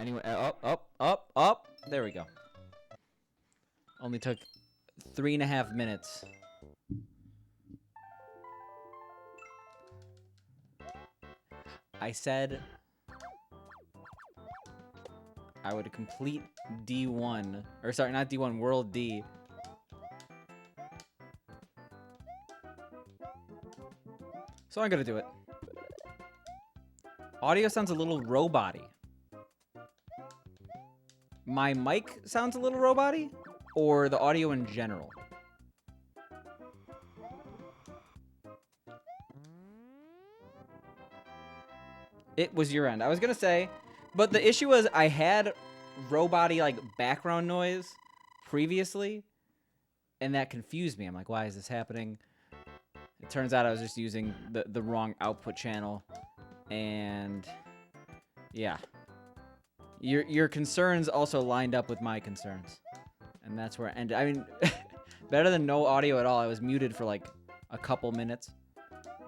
Anyway, up. There we go. Only took 3.5 minutes. I said I would complete D1, or sorry, not D1, World D. So I'm gonna do it. Audio sounds a little robot-y. My mic sounds a little robot-y, or the audio in general? It was your end. I was gonna say, but the issue was I had robot-y like background noise previously, and that confused me. I'm like, why is this happening? It turns out I was just using the wrong output channel, and yeah. Your concerns also lined up with my concerns, and that's where it ended. I mean, better than no audio at all. I was muted for like a couple minutes.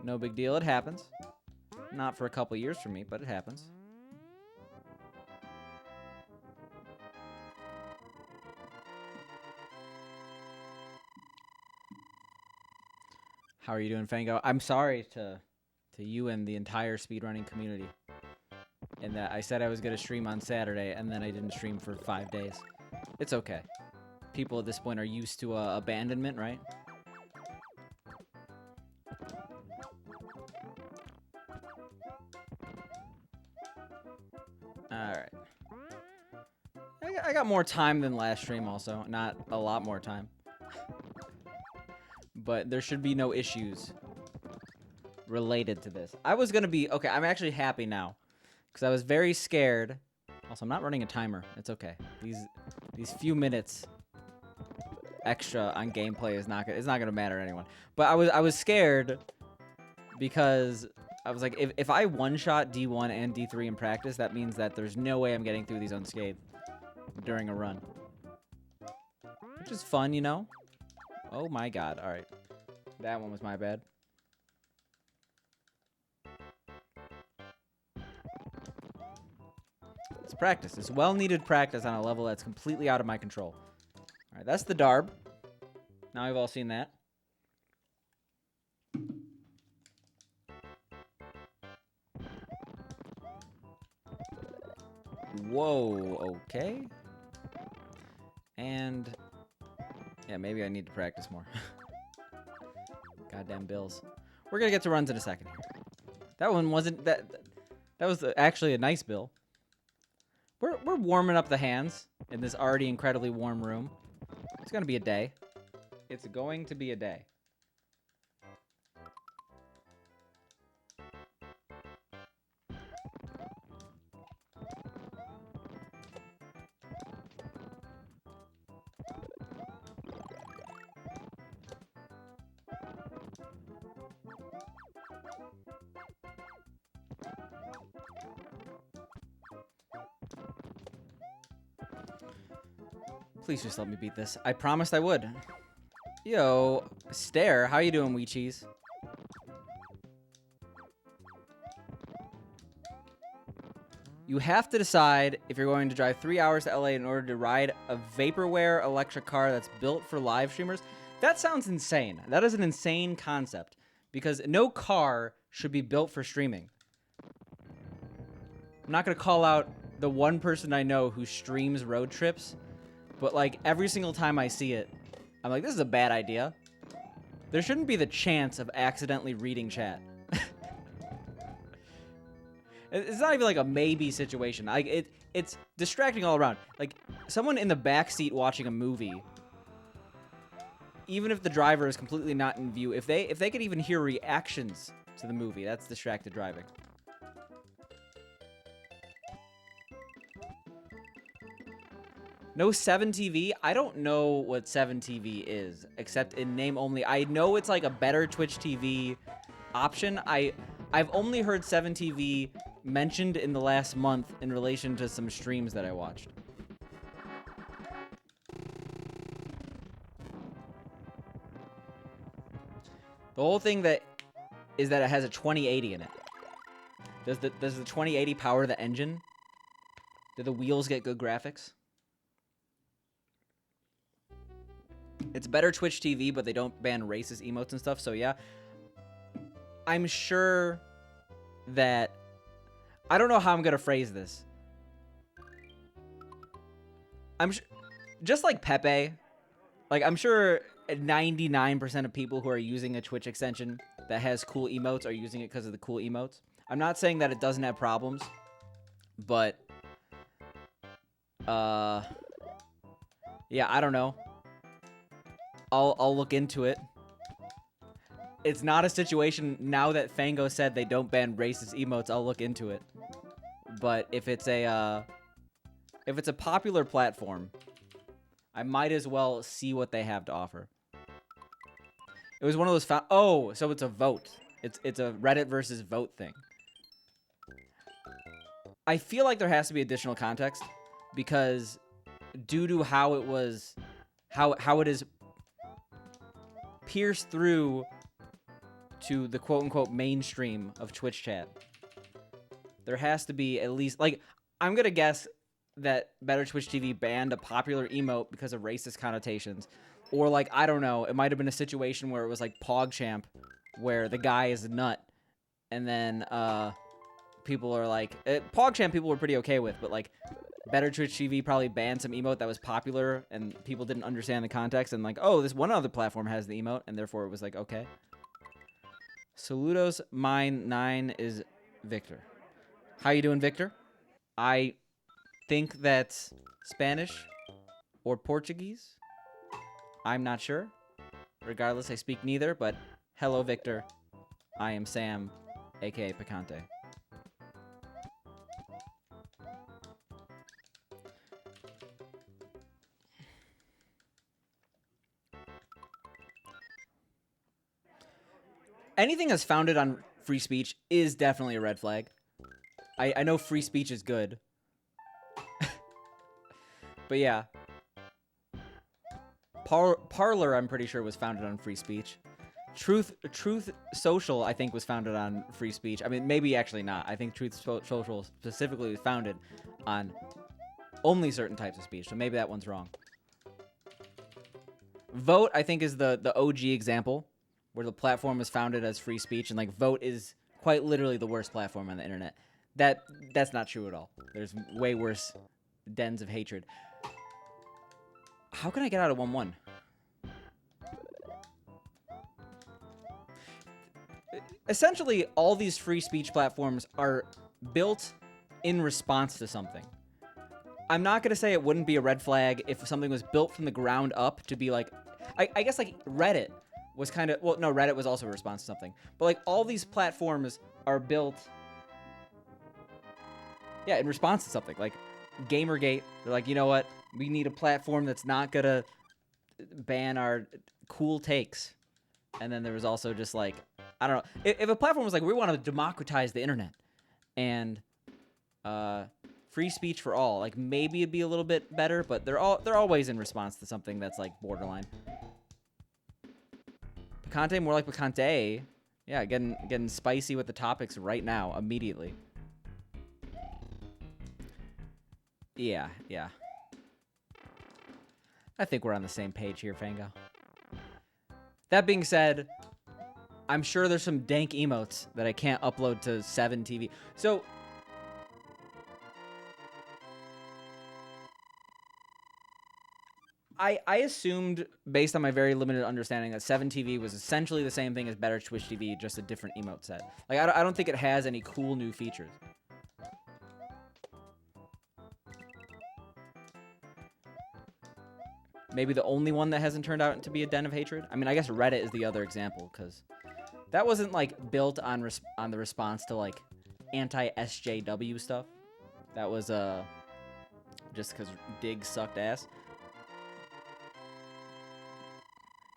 No big deal. It happens. Not for a couple years for me, but it happens. How are you doing, Fango? I'm sorry to you and the entire speedrunning community. And that I said I was going to stream on Saturday, and then I didn't stream for 5 days. It's okay. People at this point are used to abandonment, right? Alright. I got more time than last stream also. Not a lot more time. But there should be no issues related to this. I was going to be... Okay, I'm actually happy now. Because I was very scared. Also, I'm not running a timer. It's okay. These few minutes extra on gameplay is not gonna matter to anyone. But I was scared because I was like, if I one-shot D1 and D3 in practice, that means that there's no way I'm getting through these unscathed during a run. Which is fun, you know? Oh my god. Alright. That one was my bad. It's practice. It's well-needed practice on a level that's completely out of my control. Alright, that's the Darb. Now we've all seen that. Whoa, okay. And... yeah, maybe I need to practice more. Goddamn bills. We're gonna get to runs in a second here. That one wasn't... That was actually a nice bill. We're warming up the hands in this already incredibly warm room. It's gonna be a day. It's going to be a day. Please just let me beat this. I promised I would. Yo, Stare, how you doing, wee cheese? You have to decide if you're going to drive 3 hours to LA in order to ride a vaporware electric car that's built for live streamers. That sounds insane. That is an insane concept because no car should be built for streaming. I'm not going to call out the one person I know who streams road trips, but like every single time I see it, I'm like, this is a bad idea. There shouldn't be the chance of accidentally reading chat. It's not even like a maybe situation. Like it's distracting all around. Like someone in the back seat watching a movie, even if the driver is completely not in view, if they could even hear reactions to the movie, that's distracted driving. No 7TV? I don't know what 7TV is, except in name only. I know it's like a better Twitch TV option. I've only heard 7TV mentioned in the last month in relation to some streams that I watched. The whole thing is that it has a 2080 in it. Does the 2080 power the engine? Do the wheels get good graphics? It's better Twitch TV, but they don't ban racist emotes and stuff. So yeah, I'm sure that I don't know how I'm gonna phrase this. Just like Pepe, like I'm sure 99% of people who are using a Twitch extension that has cool emotes are using it because of the cool emotes. I'm not saying that it doesn't have problems, but yeah, I don't know. I'll look into it. It's not a situation now that Fango said they don't ban racist emotes. I'll look into it. But if it's a popular platform, I might as well see what they have to offer. It was one of those oh, so it's a vote. It's a Reddit versus vote thing. I feel like there has to be additional context because due to how it was how it is pierced through to the quote-unquote mainstream of Twitch chat, there has to be at least, like, I'm gonna guess that Better Twitch TV banned a popular emote because of racist connotations, or like, I don't know, it might have been a situation where it was like PogChamp, where the guy is a nut, and then people are like, PogChamp people were pretty okay with, but like Better Twitch TV probably banned some emote that was popular and people didn't understand the context, and like, oh, this one other platform has the emote, and therefore it was like, okay. Saludos, mine 9 is Victor. How you doing, Victor? I think that's Spanish or Portuguese. I'm not sure. Regardless, I speak neither, but hello, Victor. I am Sam, aka Picante. Anything that's founded on free speech is definitely a red flag. I know free speech is good. But yeah. Parlor, I'm pretty sure, was founded on free speech. Truth Social, I think, was founded on free speech. I mean, maybe actually not. I think Truth Social specifically was founded on only certain types of speech, so maybe that one's wrong. Vote, I think, is the OG example, where the platform was founded as free speech, and like Vote is quite literally the worst platform on the internet. That's not true at all. There's way worse dens of hatred. How can I get out of 1-1? Essentially, all these free speech platforms are built in response to something. I'm not going to say it wouldn't be a red flag if something was built from the ground up to be like... I guess like Reddit was kind of... Well, no, Reddit was also a response to something. But like all these platforms are built... Yeah, in response to something. Like Gamergate, they're like, you know what? We need a platform that's not going to ban our cool takes. And then there was also just like... I don't know. If a platform was like, we want to democratize the internet and free speech for all, like maybe it'd be a little bit better, but they're always in response to something that's like borderline. Picante, more like Picante. Yeah, getting spicy with the topics right now, immediately. Yeah. I think we're on the same page here, Fango. That being said, I'm sure there's some dank emotes that I can't upload to 7 TV. So, I assumed, based on my very limited understanding, that 7 TV was essentially the same thing as Better Twitch TV, just a different emote set. Like, I don't think it has any cool new features. Maybe the only one that hasn't turned out to be a den of hatred? I mean, I guess Reddit is the other example, because... that wasn't, like, built on the response to, like, anti-SJW stuff. That was, just because Dig sucked ass.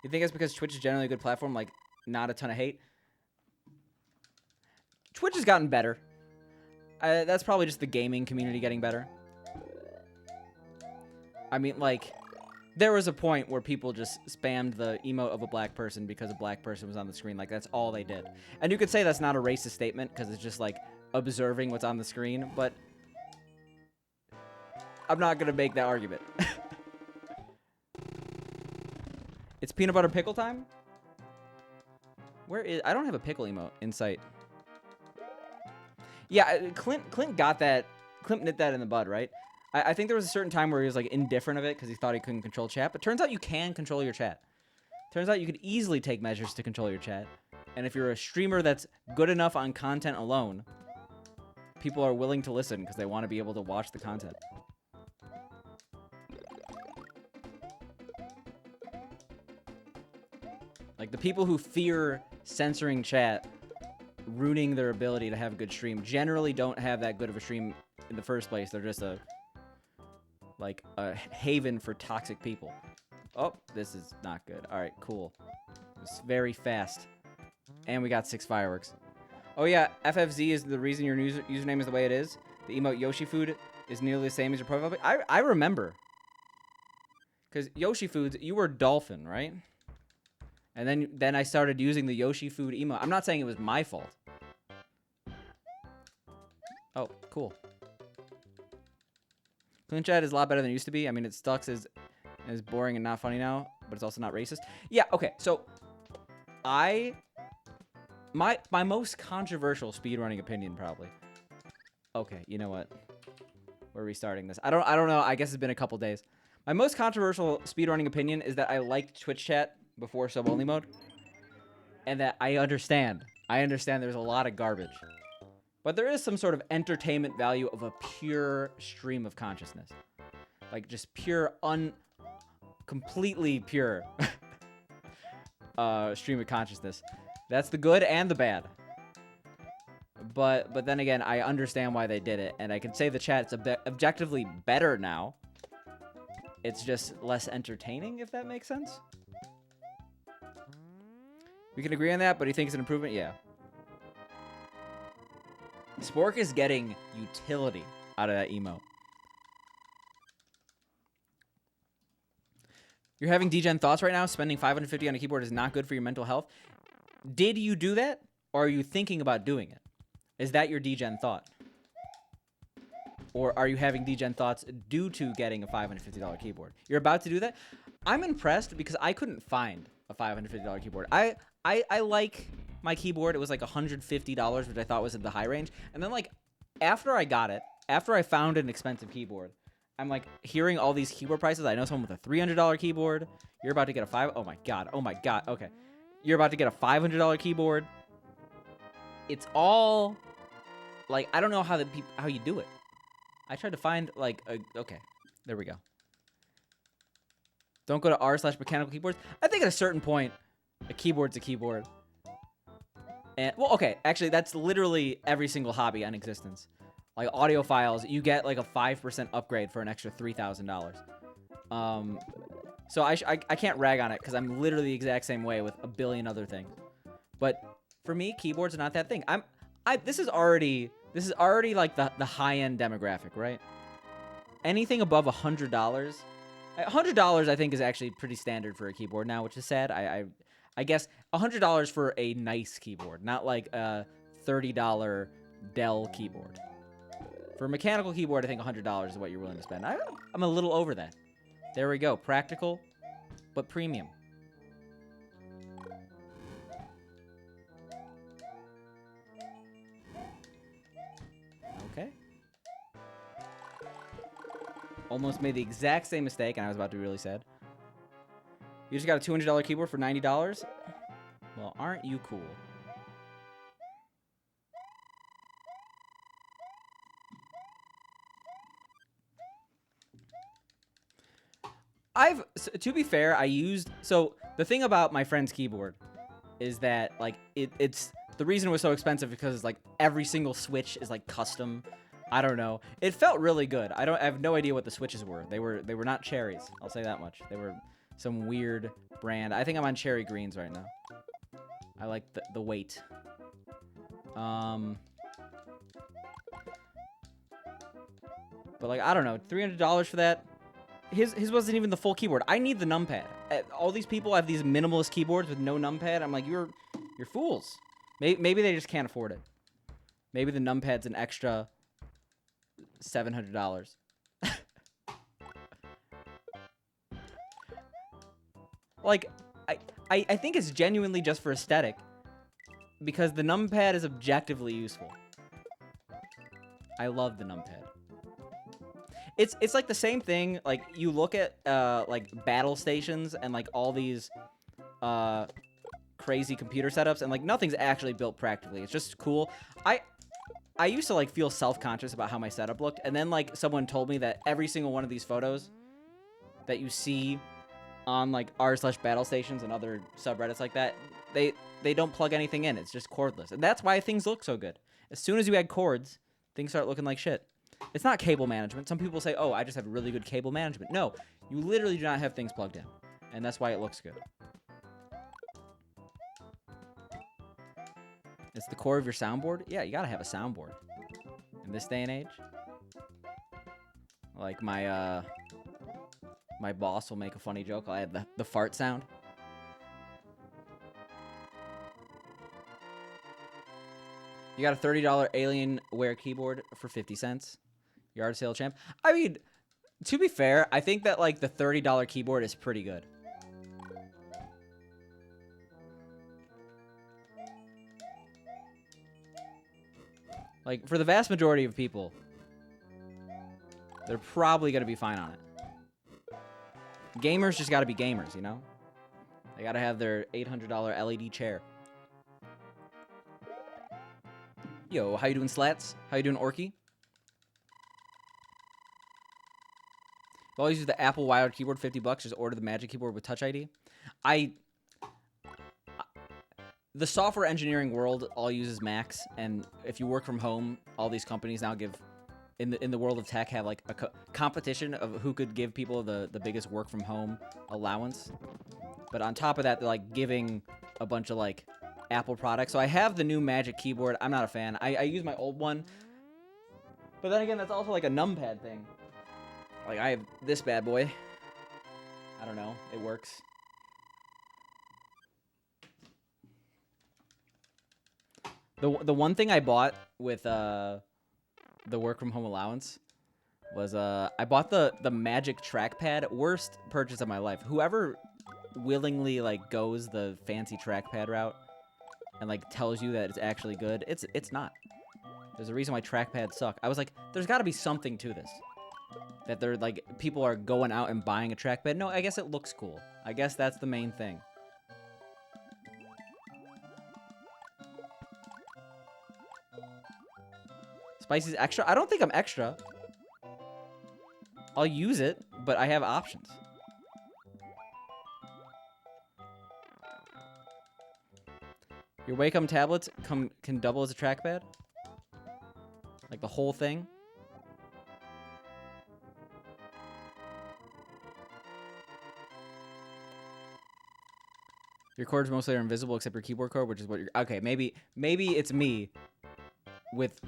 You think it's because Twitch is generally a good platform, like, not a ton of hate? Twitch has gotten better. That's probably just the gaming community getting better. I mean, like... there was a point where people just spammed the emote of a black person because a black person was on the screen. Like, that's all they did. And you could say that's not a racist statement because it's just, like, observing what's on the screen. But I'm not gonna make that argument. It's peanut butter pickle time? Where is... I don't have a pickle emote in sight. Yeah, Clint got that. Clint nipped that in the bud, right? I think there was a certain time where he was like indifferent of it because he thought he couldn't control chat. But turns out you can control your chat. Turns out you could easily take measures to control your chat. And if you're a streamer that's good enough on content alone, people are willing to listen because they want to be able to watch the content. Like, the people who fear censoring chat, ruining their ability to have a good stream, generally don't have that good of a stream in the first place. They're just a haven for toxic people. Oh, this is not good. All right, cool. It's very fast. And we got 6 fireworks. Oh, yeah, FFZ is the reason your username is the way it is. The emote Yoshi Food is nearly the same as your profile pic. I remember. Because Yoshi Foods, you were Dolphin, right? And then I started using the Yoshi Food emote. I'm not saying it was my fault. Oh, cool. Clean chat is a lot better than it used to be. I mean, it sucks as boring and not funny now, but it's also not racist. Yeah, okay. So my most controversial speedrunning opinion probably. Okay, you know what? We're restarting this. I don't know. I guess it's been a couple days. My most controversial speedrunning opinion is that I liked Twitch chat before sub-only mode, and that I understand there's a lot of garbage, but there is some sort of entertainment value of a pure stream of consciousness, like just pure, completely pure stream of consciousness. That's the good and the bad. But then again, I understand why they did it, and I can say the chat's objectively better now. It's just less entertaining, if that makes sense. We can agree on that, but he thinks it's an improvement? Yeah. Spork is getting utility out of that emote. You're having degen thoughts right now? Spending $550 on a keyboard is not good for your mental health. Did you do that? Or are you thinking about doing it? Is that your degen thought? Or are you having degen thoughts due to getting a $550 keyboard? You're about to do that? I'm impressed because I couldn't find a $550 keyboard. I like my keyboard. It was like $150, which I thought was in the high range. And then, like, after I got it, after I found an expensive keyboard, I'm, like, hearing all these keyboard prices. I know someone with a $300 keyboard. You're about to get a oh, my God. Okay. You're about to get a $500 keyboard. It's all, like, I don't know how you do it. I tried to find, like, okay. There we go. Don't go to r/mechanical keyboards. I think at a certain point, a keyboard's a keyboard. And, well, okay, actually, that's literally every single hobby in existence. Like, audiophiles, you get, like, a 5% upgrade for an extra $3,000. So I can't rag on it, because I'm literally the exact same way with a billion other things. But for me, keyboards are not that thing. This is already like the high-end demographic, right? Anything above $100... $100, I think, is actually pretty standard for a keyboard now, which is sad. I guess $100 for a nice keyboard, not like a $30 Dell keyboard. For a mechanical keyboard, I think $100 is what you're willing to spend. I'm a little over that. There we go. Practical, but premium. Okay. Almost made the exact same mistake, and I was about to be really sad. You just got a $200 keyboard for $90? Well, aren't you cool? To be fair, so the thing about my friend's keyboard is that, like, it's the reason it was so expensive because it's like every single switch is like custom. I don't know. It felt really good. I have no idea what the switches were. They were not cherries. I'll say that much. They were some weird brand. I think I'm on cherry greens right now. I like the weight. But like, I don't know, $300 for that. His wasn't even the full keyboard. I need the numpad. All these people have these minimalist keyboards with no numpad. I'm like, you're fools. Maybe they just can't afford it. Maybe the numpad's an extra $700. Like, I think it's genuinely just for aesthetic, because the numpad is objectively useful. I love the numpad. It's like the same thing. Like, you look at like battle stations and like all these crazy computer setups, and like nothing's actually built practically. It's just cool. I used to like feel self-conscious about how my setup looked, and then like someone told me that every single one of these photos that you see on like r/battle stations and other subreddits like that, they don't plug anything in. It's just cordless, and that's why things look so good. As soon as you add cords, things start looking like shit. It's not cable management. Some people say, oh, I just have really good cable management. No, you literally do not have things plugged in, and that's why it looks good. It's the core of your soundboard. Yeah, you gotta have a soundboard in this day and age. Like my boss will make a funny joke. I'll add the fart sound. You got a $30 Alienware keyboard for 50 cents. Yard sale champ. I mean, to be fair, I think that like the $30 keyboard is pretty good. Like, for the vast majority of people, they're probably going to be fine on it. Gamers just got to be gamers, you know? They got to have their $800 LED chair. Yo, how you doing, Slats? How you doing, Orky? I've always used the Apple wired keyboard, $50. Just order the Magic Keyboard with Touch ID. The software engineering world all uses Macs, and if you work from home, all these companies now give, in the world of tech, have like a competition of who could give people the biggest work from home allowance. But on top of that, they're like giving a bunch of like Apple products. So I have the new Magic Keyboard. I'm not a fan. I use my old one, but then again, that's also like a numpad thing. Like, I have this bad boy. I don't know. It works. The one thing I bought with the work from home allowance was I bought the Magic trackpad. Worst purchase of my life. Whoever willingly like goes the fancy trackpad route and like tells you that it's actually good, it's not. There's a reason why trackpads suck. I was like, there's got to be something to this. That they're like, people are going out and buying a trackpad. No, I guess it looks cool. I guess that's the main thing. Spicy's extra? I don't think I'm extra. I'll use it, but I have options. Your Wacom tablets can double as a trackpad? Like the whole thing? Your cords mostly are invisible except your keyboard cord, which is what you're... Okay, maybe it's me with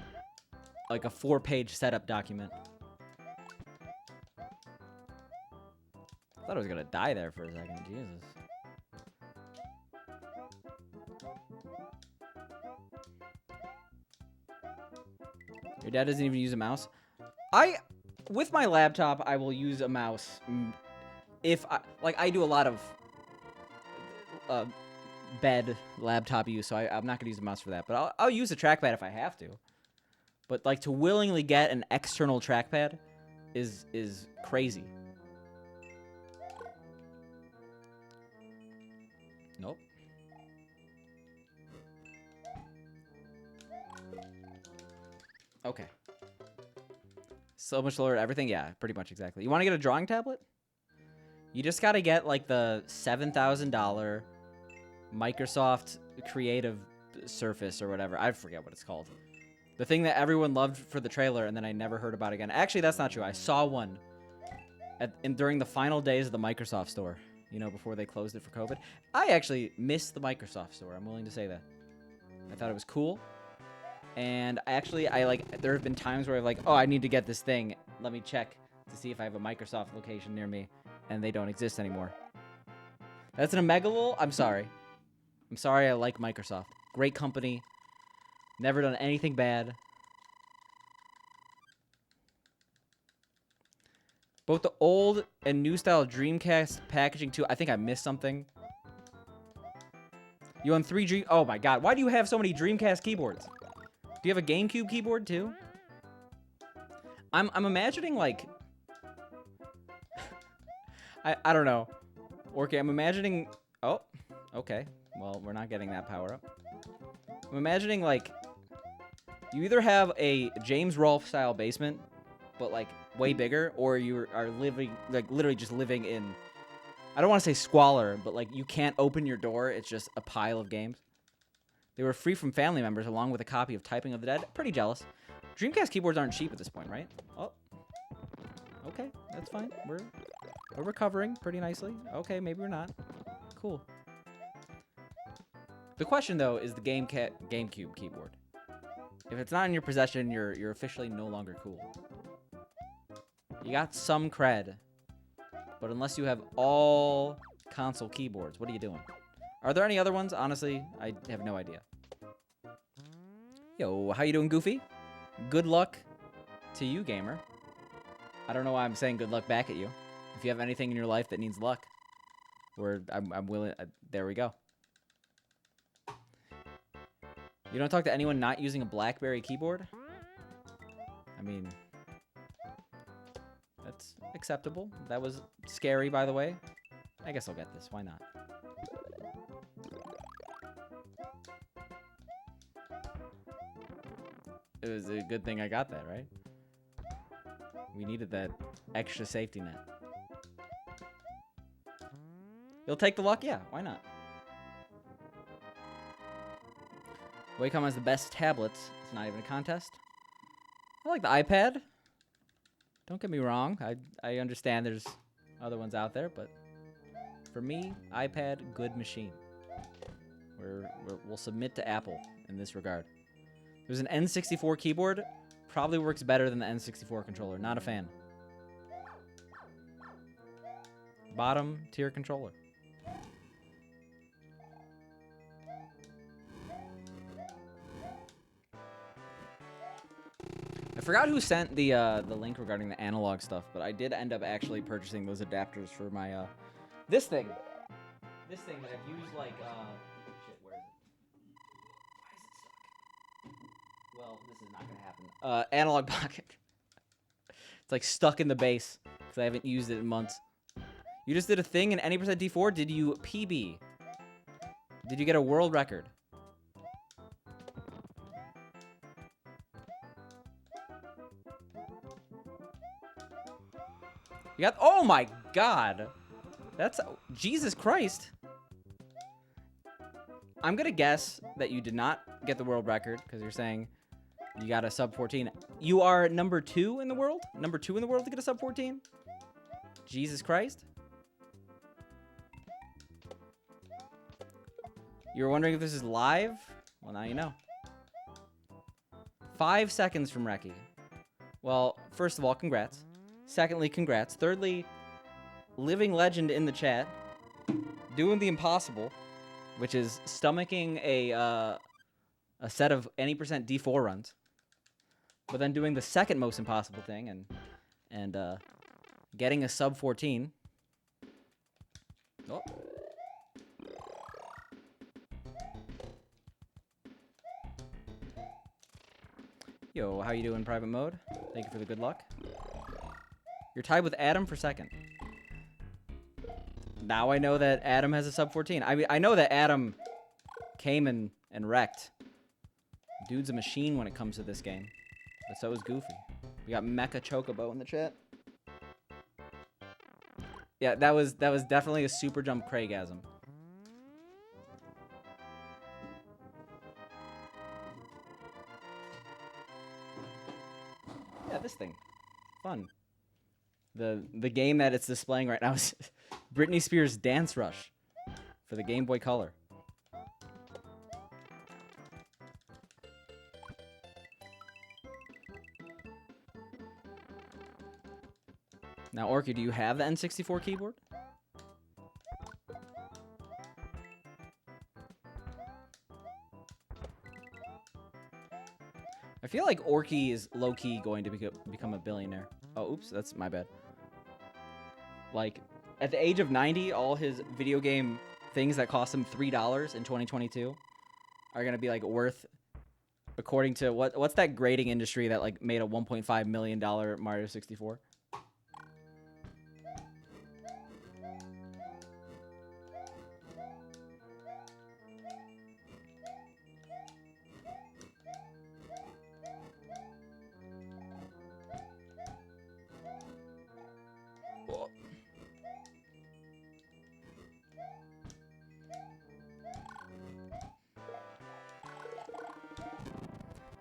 like a 4-page setup document. I thought I was gonna die there for a second. Jesus. Your dad doesn't even use a mouse? With my laptop, I will use a mouse if I do a lot of bed laptop use, so I'm not gonna use a mouse for that. But I'll use a trackpad if I have to. But like, to willingly get an external trackpad is crazy. Nope. Okay. So much lower everything? Yeah, pretty much exactly. You want to get a drawing tablet? You just got to get like the $7,000 Microsoft Creative Surface or whatever. I forget what it's called. The thing that everyone loved for the trailer and then I never heard about again. Actually, that's not true. I saw one during the final days of the Microsoft store, you know, before they closed it for COVID. I actually missed the Microsoft store. I'm willing to say that. I thought it was cool. And actually, there have been times where I'm like, oh, I need to get this thing. Let me check to see if I have a Microsoft location near me. And they don't exist anymore. That's an Omegalol? I'm sorry. I'm sorry, I like Microsoft. Great company. Never done anything bad. Both the old and new style Dreamcast packaging too. I think I missed something. You own 3 Dream... Oh my god, why do you have so many Dreamcast keyboards? Do you have a GameCube keyboard too? I'm imagining like... I don't know. Okay, I'm imagining... Oh, okay. Well, we're not getting that power up. I'm imagining like... You either have a James Rolfe style basement, but like way bigger, or you are living, like literally just living in... I don't want to say squalor, but like you can't open your door. It's just a pile of games. They were free from family members along with a copy of Typing of the Dead. Pretty jealous. Dreamcast keyboards aren't cheap at this point, right? Oh. Okay, that's fine. We're recovering pretty nicely. Okay, maybe we're not. Cool. The question, though, is the GameCube keyboard. If it's not in your possession, you're officially no longer cool. You got some cred. But unless you have all console keyboards, what are you doing? Are there any other ones? Honestly, I have no idea. Yo, how you doing, Goofy? Good luck to you, gamer. I don't know why I'm saying good luck back at you. If you have anything in your life that needs luck, I'm willing. There we go. You don't talk to anyone not using a BlackBerry keyboard? I mean... That's acceptable. That was scary, by the way. I guess I'll get this. Why not? It was a good thing I got that, right? We needed that extra safety net. You'll take the luck? Yeah, why not? Wacom has the best tablets. It's not even a contest. I like the iPad. Don't get me wrong. I understand there's other ones out there, but for me, iPad, good machine. We'll submit to Apple in this regard. There's an N64 keyboard. Probably works better than the N64 controller. Not a fan. Bottom tier controller. I forgot who sent the link regarding the analog stuff, but I did end up actually purchasing those adapters for my this thing that I've used like shit. Where is it? Why is it stuck? Well, this is not gonna happen. Analog pocket. It's like stuck in the base because I haven't used it in months. You just did a thing in any percent D4. Did you PB? Did you get a world record? You got, oh my god. That's, Jesus Christ. I'm gonna guess that you did not get the world record because you're saying you got a sub 14. You are number 2 in the world? Number 2 in the world to get a sub 14? Jesus Christ. You were wondering if this is live? Well, now you know. 5 seconds from Reki. Well, first of all, congrats. Secondly, congrats. Thirdly, living legend in the chat, doing the impossible, which is stomaching a set of any percent D4 runs, but then doing the second most impossible thing and getting a sub 14. Oh. Yo, how you doing, private mode? Thank you for the good luck. You're tied with Adam for second. Now I know that Adam has a sub 14. I mean, I know that Adam came and wrecked. Dude's a machine when it comes to this game. But so is Goofy. We got Mecha Chocobo in the chat. Yeah, that was definitely a super jump Craigasm. Yeah, this thing. Fun. The game that it's displaying right now is Britney Spears' Dance Rush for the Game Boy Color. Now, Orky, do you have the N64 keyboard? I feel like Orky is low-key going to become a billionaire. Oh, oops, that's my bad. Like, at the age of 90, all his video game things that cost him $3 in 2022 are gonna be like worth, according to what's that grading industry that like made a $1.5 million Mario 64?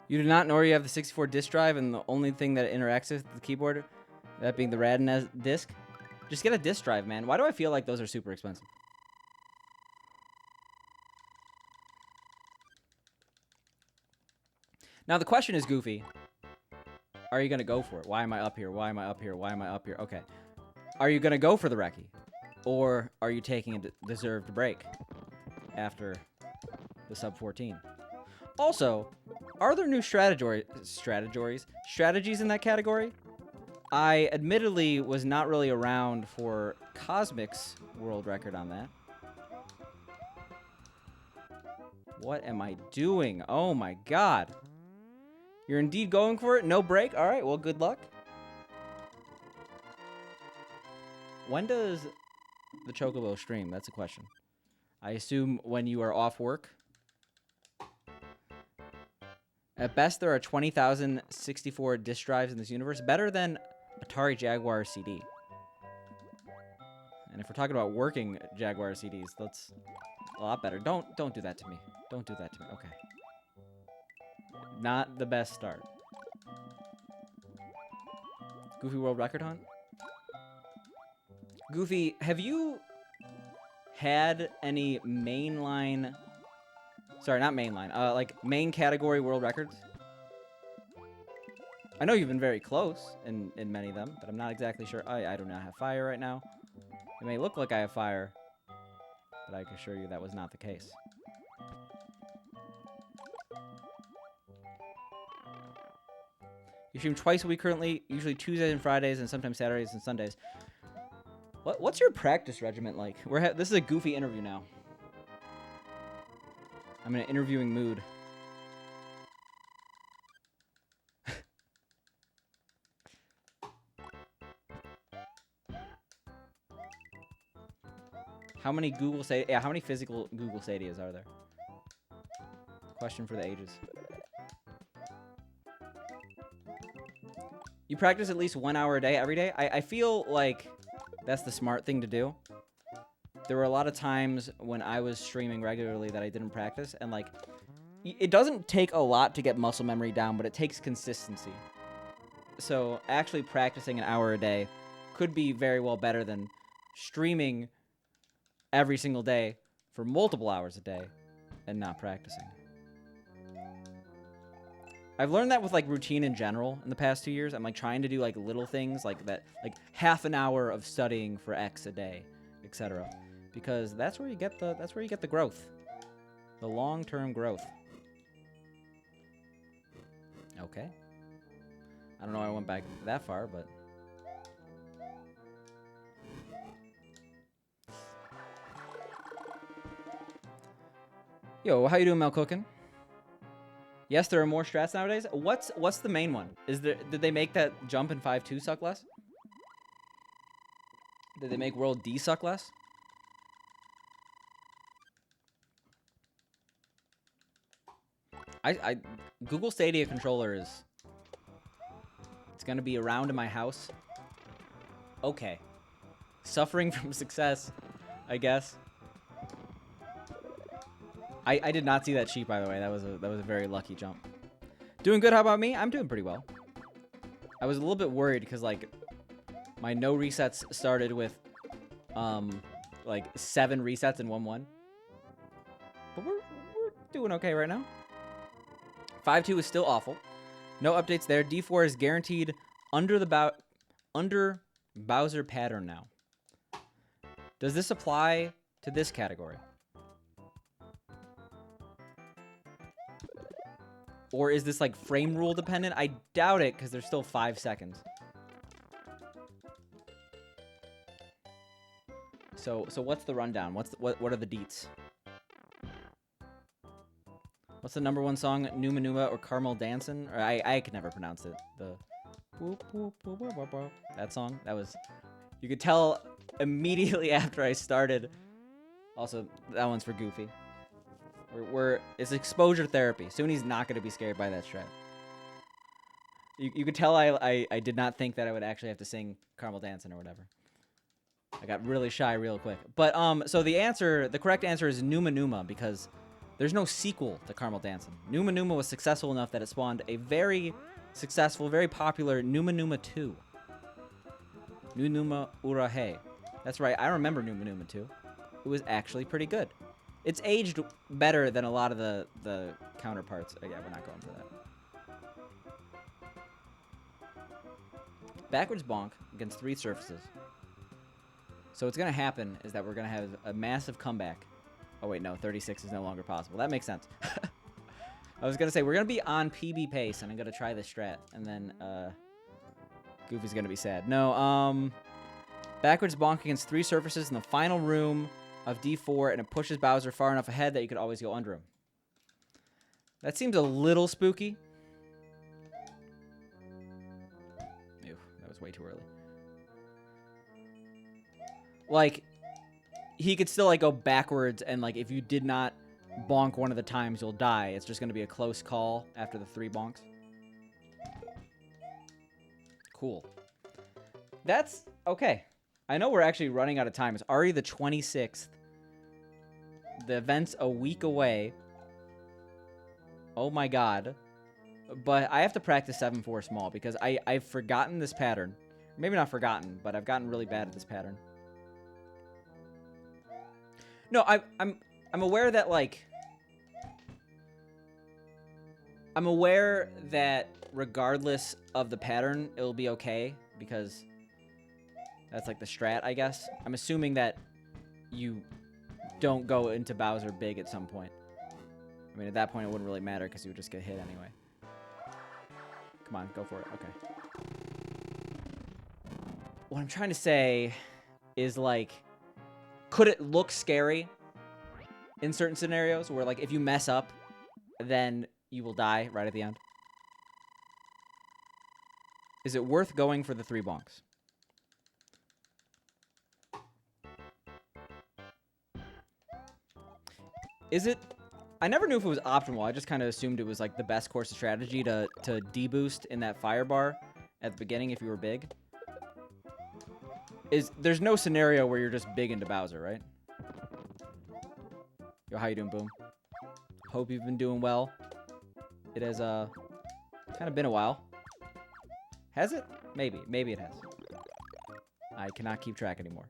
You do not know you have the 64 disk drive, and the only thing that interacts with the keyboard, that being the Radin disk? Just get a disk drive, man. Why do I feel like those are super expensive? Now, the question is, Goofy, are you going to go for it? Why am I up here? Why am I up here? Why am I up here? Okay. Are you going to go for the recce? Or are you taking a deserved break after the sub 14? Also, are there new strategies in that category? I admittedly was not really around for Cosmic's world record on that. What am I doing? Oh my god. You're indeed going for it? No break? Alright, well, good luck. When does the Chocobo stream? That's a question. I assume when you are off work. At best, there are 20,000 64 disk drives in this universe. Better than Atari Jaguar CD. And if we're talking about working Jaguar CDs, that's a lot better. Don't do that to me. Don't do that to me. Okay. Not the best start. Goofy World Record Hunt? Goofy, have you had any mainline... Sorry, not mainline. Like, main category world records? I know you've been very close in many of them, but I'm not exactly sure. I do not have fire right now. It may look like I have fire, but I can assure you that was not the case. You stream twice a week currently, usually Tuesdays and Fridays, and sometimes Saturdays and Sundays. What's your practice regiment like? This is a Goofy interview now. I'm in an interviewing mood. How many how many physical Google Stadias are there? Question for the ages. You practice at least 1 hour a day every day? I feel like that's the smart thing to do. There were a lot of times when I was streaming regularly that I didn't practice, and like, it doesn't take a lot to get muscle memory down, but it takes consistency. So actually practicing an hour a day could be very well better than streaming every single day for multiple hours a day and not practicing. I've learned that with like routine in general in the past 2 years. I'm like trying to do like little things like that, like half an hour of studying for X a day, etc. Because that's where you get the growth, the long-term growth. Okay. I don't know why I went back that far, but yo, how you doing, Mel Cookin? Yes, there are more strats nowadays. What's the main one? Did they make that jump in 5.2 suck less? Did they make World D suck less? Google Stadia controller it's gonna be around in my house. Okay. Suffering from success, I guess. I did not see that sheep, by the way. That was a very lucky jump. Doing good. How about me? I'm doing pretty well. I was a little bit worried because like my no resets started with like 7 resets in 1-1. But we're doing okay right now. 5.2 is still awful. No updates there. D-4 is guaranteed under Bowser pattern now. Does this apply to this category? Or is this like frame rule dependent? I doubt it because there's still 5 seconds. So what's the rundown? What are the deets? What's the #1 song? Numa Numa or Carmel Dancin'? Or I could never pronounce it. The whoop, whoop, whoop, whoop, whoop, whoop. That song. That was. You could tell immediately after I started. Also, that one's for Goofy. It's exposure therapy. Soon he's not going to be scared by that strat. You could tell I did not think that I would actually have to sing Carmel Dancin' or whatever. I got really shy real quick. But so the correct answer is Numa Numa because there's no sequel to Carmel Dancin'. Numa Numa was successful enough that it spawned a very successful, very popular Numa Numa 2. Numa Numa Urahe. That's right, I remember Numa Numa 2. It was actually pretty good. It's aged better than a lot of the counterparts. Oh, yeah, we're not going for that. Backwards bonk against 3 surfaces. So what's going to happen is that we're going to have a massive comeback. Oh, wait, no. 36 is no longer possible. That makes sense. I was going to say, we're going to be on PB pace, and I'm going to try this strat. And then Goofy's going to be sad. No, backwards bonk against 3 surfaces in the final room of D4, and it pushes Bowser far enough ahead that you could always go under him. That seems a little spooky. Ew, that was way too early. Like, he could still, like, go backwards, and, like, if you did not bonk one of the times, you'll die. It's just going to be a close call after the 3 bonks. Cool. That's okay. I know we're actually running out of time. It's already the 26th. The event's a week away. Oh my god. But I have to practice 7-4 small because I've forgotten this pattern. Maybe not forgotten, but I've gotten really bad at this pattern. No, I'm aware that, like... I'm aware that regardless of the pattern, it'll be okay because... That's like the strat, I guess. I'm assuming that you don't go into Bowser big at some point. I mean, at that point, it wouldn't really matter because you would just get hit anyway. Come on, go for it. Okay. What I'm trying to say is, like, could it look scary in certain scenarios where, like, if you mess up, then you will die right at the end? Is it worth going for the 3 bonks? Is it? I never knew if it was optimal. I just kind of assumed it was like the best course of strategy to deboost in that fire bar at the beginning if you were big. There's no scenario where you're just big into Bowser, right? Yo, how you doing, Boom? Hope you've been doing well. It has kind of been a while. Has it? Maybe it has. I cannot keep track anymore.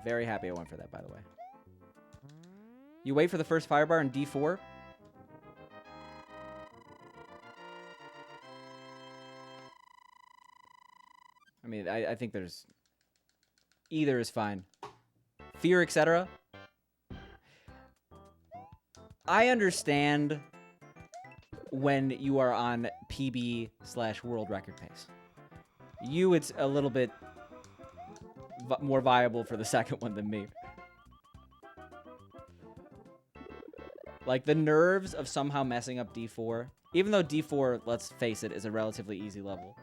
Very happy I went for that, by the way. You wait for the first firebar in D4. I mean, I think there's... Either is fine. Fear, etc. I understand when you are on PB/world record pace. It's a little bit... more viable for the second one than me. Like, the nerves of somehow messing up D4, even though D4, let's face it, is a relatively easy level.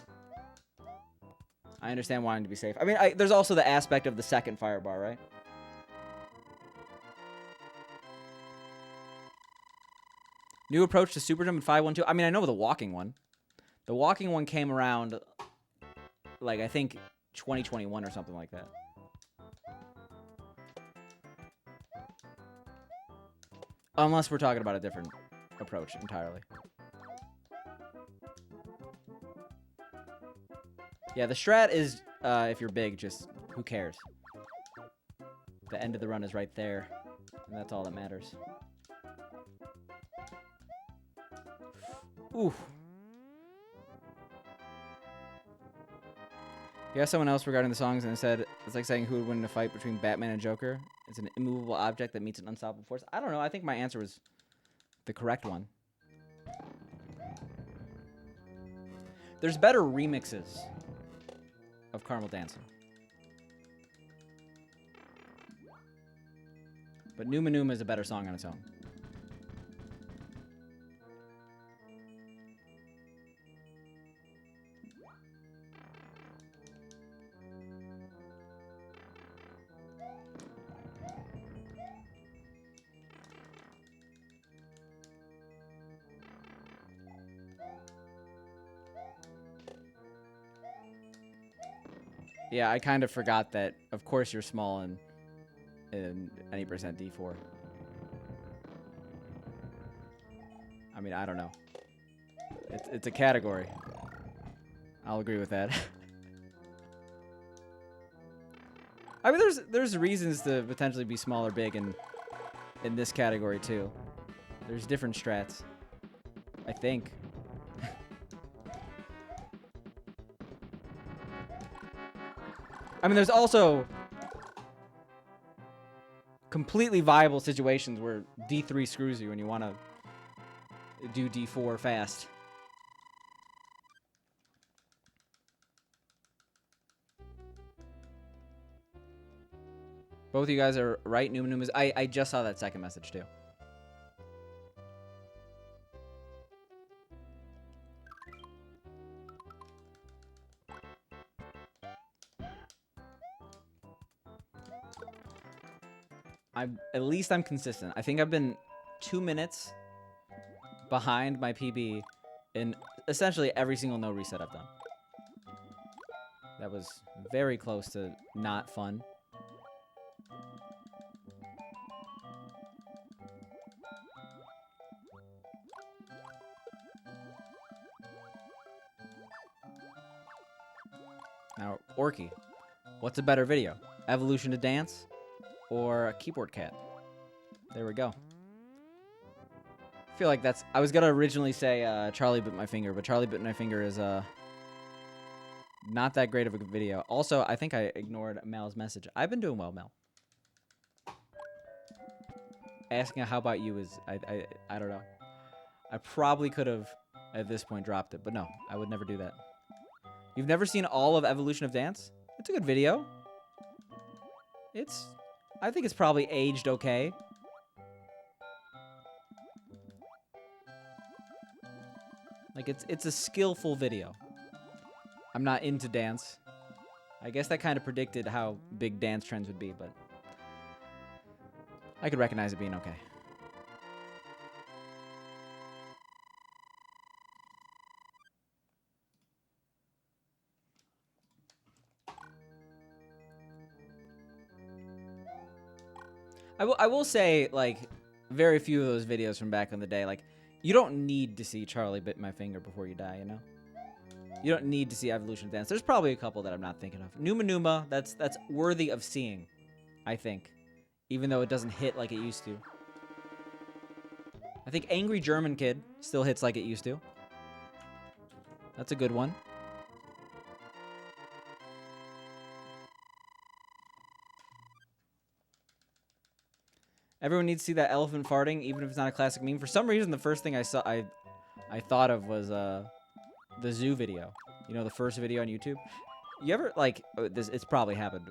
I understand wanting to be safe. I mean, there's also the aspect of the second firebar, right? New approach to Super Jump in 5-1-2. I mean, I know the walking one. The walking one came around, like, I think 2021 or something like that. Unless we're talking about a different approach entirely. Yeah, the strat is, if you're big, just who cares? The end of the run is right there, and that's all that matters. Ooh. You asked someone else regarding the songs, and it said, it's like saying who would win in a fight between Batman and Joker. It's an immovable object that meets an unstoppable force. I don't know. I think my answer was the correct one. There's better remixes of Caramel Dancing. But Numa Numa is a better song on its own. Yeah, I kind of forgot that, of course, you're small in any percent D4. I mean, I don't know. It's a category. I'll agree with that. I mean, there's reasons to potentially be small or big in this category too. There's different strats, I think. I mean, there's also completely viable situations where D3 screws you and you want to do D4 fast. Both of you guys are right. Numa Numa's. I just saw that second message too. At least I'm consistent. I think I've been 2 minutes behind my PB in essentially every single no reset I've done. That was very close to not fun. Now, Orky, what's a better video? Evolution to Dance or a Keyboard Cat? There we go. I feel like that's... I was going to originally say Charlie Bit My Finger, but Charlie Bit My Finger is not that great of a video. Also, I think I ignored Mel's message. I've been doing well, Mel. Asking how about you is... I don't know. I probably could have, at this point, dropped it, but no, I would never do that. You've never seen all of Evolution of Dance? It's a good video. I think it's probably aged okay. Like, it's a skillful video. I'm not into dance. I guess that kind of predicted how big dance trends would be, but I could recognize it being okay. I will say, like, very few of those videos from back in the day, like, you don't need to see Charlie Bit My Finger before you die, you know? You don't need to see Evolution of Dance. There's probably a couple that I'm not thinking of. Numa Numa, that's worthy of seeing, I think. Even though it doesn't hit like it used to. I think Angry German Kid still hits like it used to. That's a good one. Everyone needs to see that elephant farting, even if it's not a classic meme. For some reason, the first thing I saw, I thought of was the zoo video. You know, the first video on YouTube. You ever, like, it's probably happened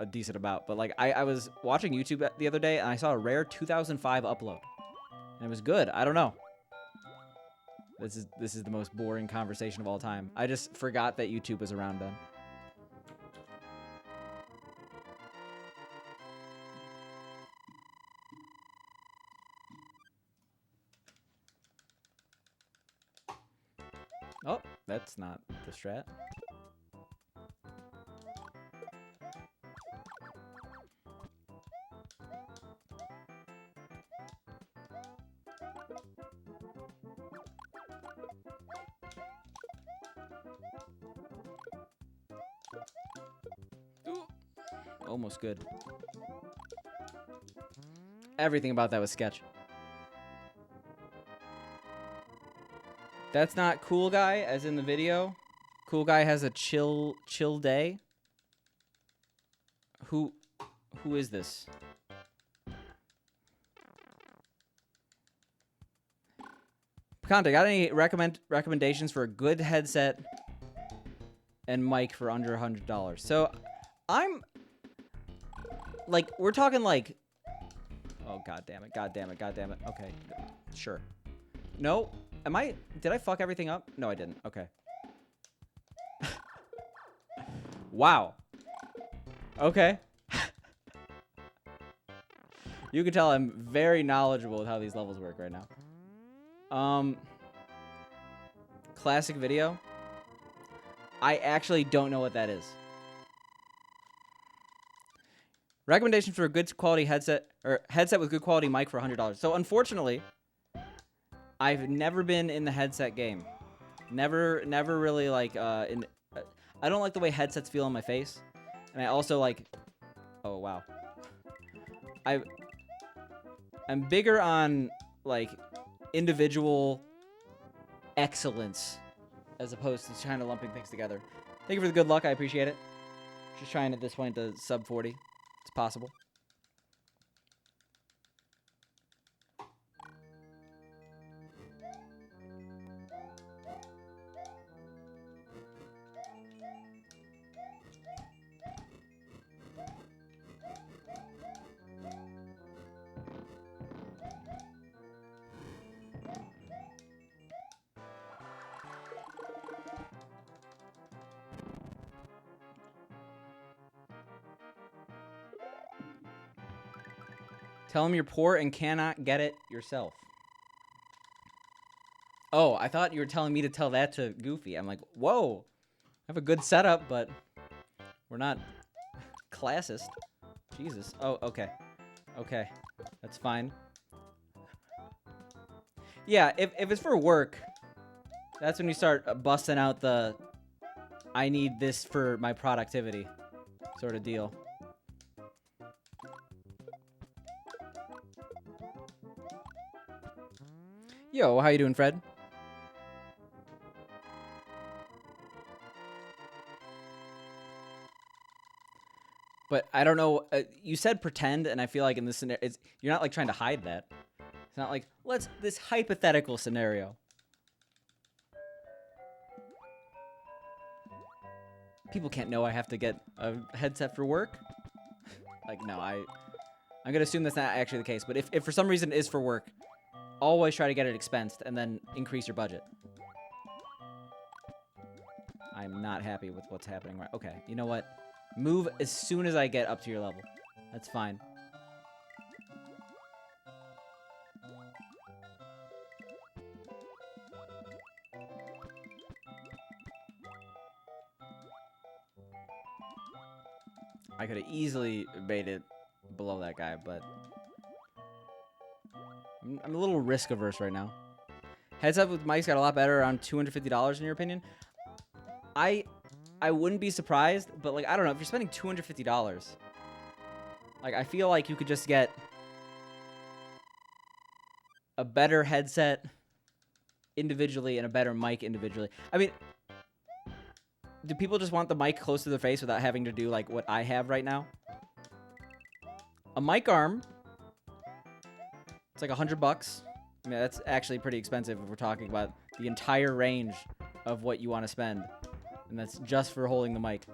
a decent amount, but, like, I was watching YouTube the other day, and I saw a rare 2005 upload. And it was good. I don't know. This is the most boring conversation of all time. I just forgot that YouTube was around then. Oh, that's not the strat. Ooh. Almost good. Everything about that was sketch. That's not Cool Guy, as in the video. Cool Guy has a chill day. Who is this? Conte, got any recommendations for a good headset and mic for under $100. So I'm like, we're talking like, oh, God damn it. God damn it. God damn it. Okay. Sure. No. Did I fuck everything up? No, I didn't. Okay. Wow. Okay. You can tell I'm very knowledgeable with how these levels work right now. Classic video. I actually don't know what that is. Recommendation for a good quality headset, or headset with good quality mic for $100. So unfortunately, I've never been in the headset game. Never really like I don't like the way headsets feel on my face, and I also like. Oh wow. I'm bigger on like individual excellence as opposed to trying to lumping things together. Thank you for the good luck. I appreciate it. Just trying at this point to sub 40. It's possible. Tell him you're poor and cannot get it yourself. Oh, I thought you were telling me to tell that to Goofy. I'm like, whoa. I have a good setup, but we're not classist. Jesus. Oh, okay. Okay. That's fine. Yeah, if it's for work, that's when you start busting out the I need this for my productivity sort of deal. Yo, how you doing, Fred? But I don't know. You said pretend, and I feel like in this scenario, you're not like trying to hide that. It's not like this hypothetical scenario. People can't know I have to get a headset for work. Like, no, I'm gonna assume that's not actually the case. But if for some reason it is for work, always try to get it expensed and then increase your budget. I'm not happy with what's happening right. Okay, you know what? Move as soon as I get up to your level. That's fine. I could have easily made it below that guy, but I'm a little risk averse right now. Headset with mics got a lot better, around $250 in your opinion. I wouldn't be surprised, but like I don't know, if you're spending $250, like I feel like you could just get a better headset individually and a better mic individually. I mean, do people just want the mic close to their face without having to do like what I have right now? A mic arm. It's like $100. I mean, that's actually pretty expensive if we're talking about the entire range of what you want to spend. And that's just for holding the mic.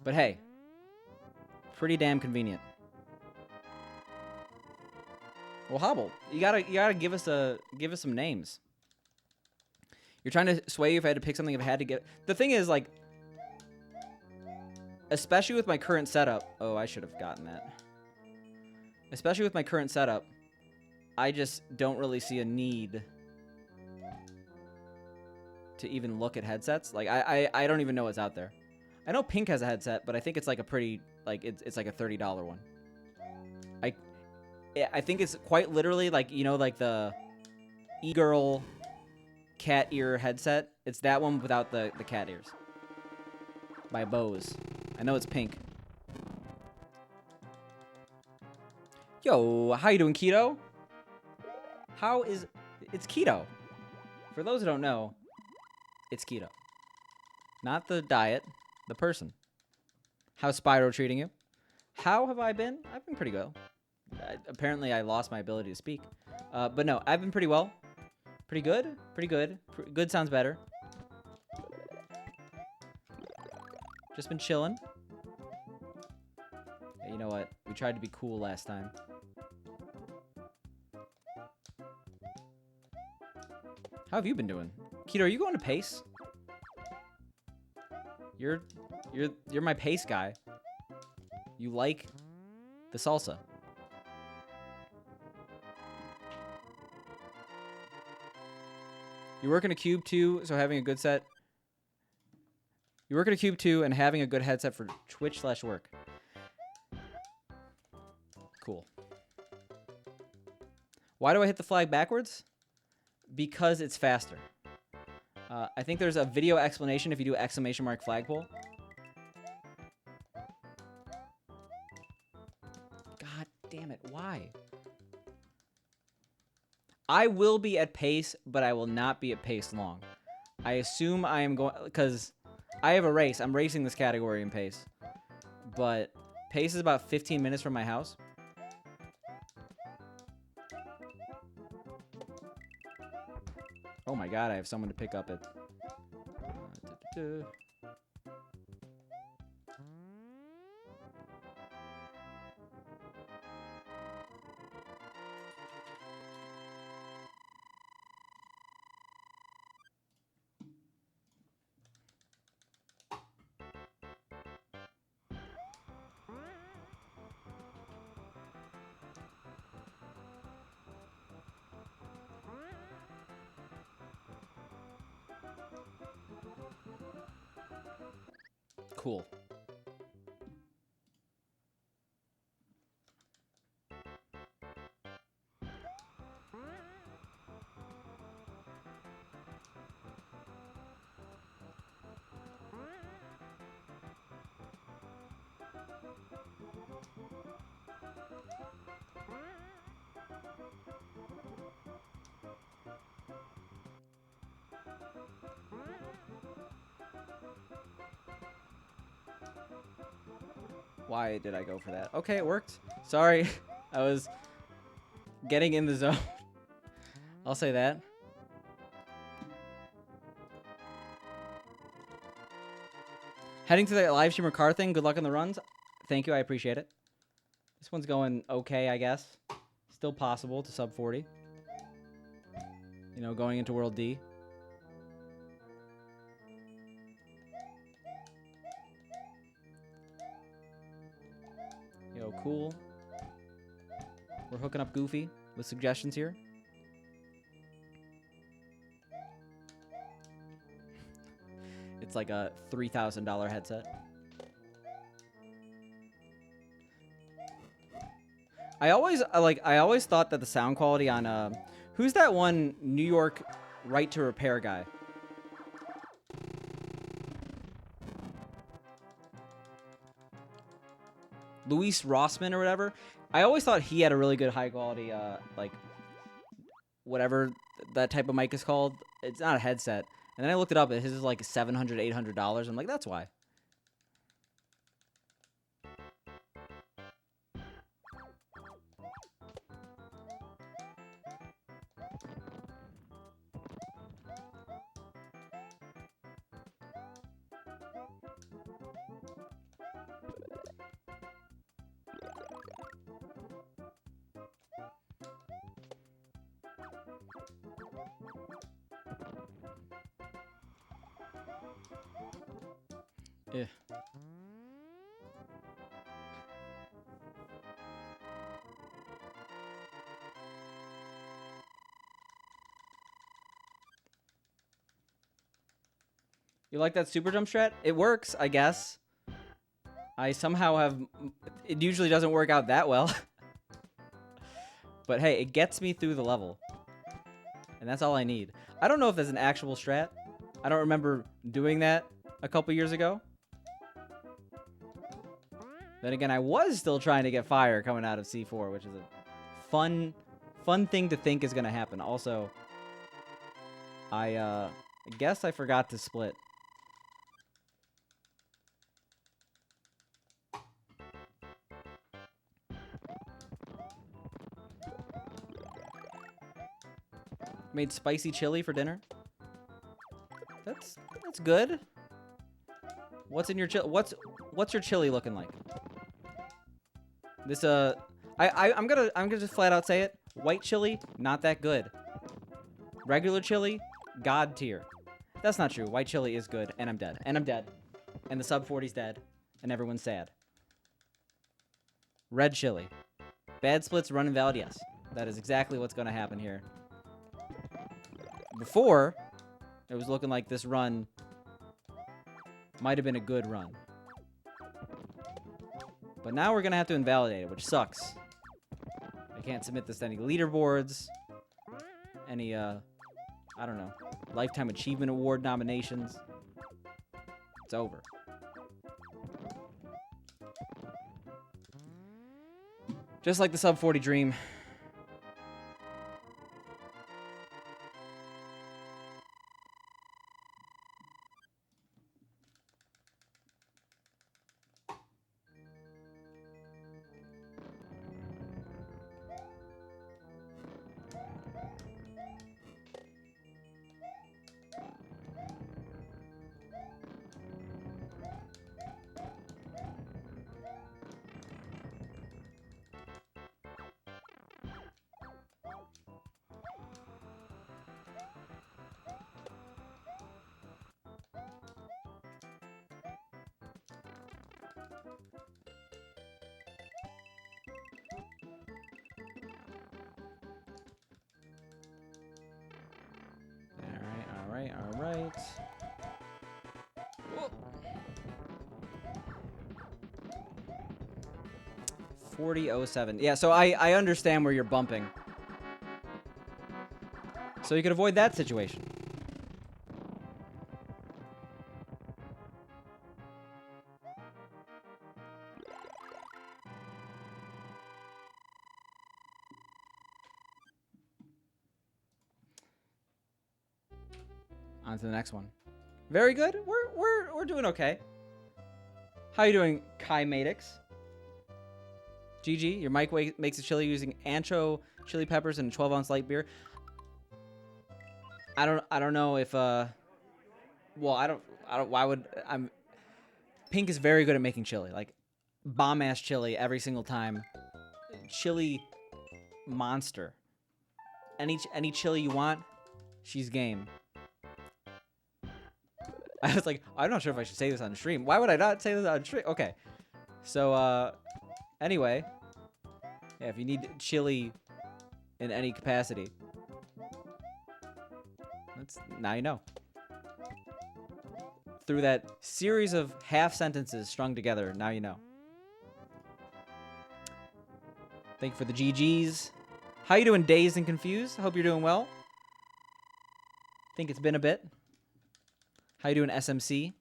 But hey, pretty damn convenient. Well, Hobble, you gotta give us some names. You're trying to sway if I had to pick something if I had to get. The thing is, like, especially with my current setup. Oh, I should have gotten that. Especially with my current setup, I just don't really see a need to even look at headsets. Like, I don't even know what's out there. I know Pink has a headset, but I think it's like a pretty, like, it's like a $30 one. I think it's quite literally like, you know, like the e-girl cat ear headset. It's that one without the cat ears. By Bose. I know it's pink. Yo, how you doing, Keto? It's keto. For those who don't know, it's keto. Not the diet, the person. How's Spyro treating you? How have I been? I've been pretty well. Apparently, I lost my ability to speak. But no, I've been pretty well. Pretty good? Pretty good. Good sounds better. Just been chilling. Hey, you know what? We tried to be cool last time. How have you been doing? Keto, are you going to pace? You're my pace guy. You like the salsa. You work in a cube too, so having a good set. You work in a cube too, and having a good headset for Twitch/work. Cool. Why do I hit the flag backwards? Because it's faster. I think there's a video explanation if you do ! flagpole. God damn it, why? I will be at pace, but I will not be at pace long. I assume I am going... Because I have a race. I'm racing this category in pace. But pace is about 15 minutes from my house. Oh my god, I have someone to pick up at... Cool. Why did I go for that? Okay, it worked. Sorry. I was getting in the zone. I'll say that. Heading to the live streamer car thing. Good luck on the runs. Thank you. I appreciate it. This one's going okay, I guess. Still possible to sub 40. You know, going into World D. Yo, cool. We're hooking up Goofy with suggestions here. It's like a $3,000 headset. I always thought that the sound quality on who's that one New York right to repair guy? Luis Rossman or whatever. I always thought he had a really good high quality like whatever that type of mic is called. It's not a headset. And then I looked it up, and his is like $700, $800. I'm like, that's why. Yeah. You like that super jump strat? It works, I guess. I somehow have... It usually doesn't work out that well. But hey, it gets me through the level. And that's all I need. I don't know if that's an actual strat. I don't remember doing that a couple years ago. Then again, I was still trying to get fire coming out of C4, which is a fun thing to think is going to happen. Also, I guess I forgot to split. Made spicy chili for dinner. That's good. What's in your chili? What's your chili looking like? This I'm gonna just flat out say it. White chili, not that good. Regular chili, god tier. That's not true. White chili is good, and I'm dead. And I'm dead. And the sub 40's dead. And everyone's sad. Red chili. Bad splits, run invalid, yes. That is exactly what's gonna happen here. Before, it was looking like this run might have been a good run. But now we're gonna have to invalidate it, which sucks. I can't submit this to any leaderboards, any, I don't know, Lifetime Achievement Award nominations. It's over. Just like the sub 40 dream. All right. 40.07. Yeah, so I understand where you're bumping. So you could avoid that situation. On to the next one. Very good. We're doing okay. How you doing, Kai Madix? GG. Your mic makes a chili using ancho chili peppers and a 12-ounce light beer. I don't know if well, I don't why would Pink is very good at making chili. Like bomb ass chili every single time. Chili monster. Any chili you want, she's game. I was like, I'm not sure if I should say this on stream. Why would I not say this on stream? Okay. So, anyway. Yeah, if you need chili in any capacity. Now you know. Through that series of half sentences strung together, now you know. Thank you for the GGs. How you doing, Dazed and Confused? I hope you're doing well. Think it's been a bit. How you doing, SMC?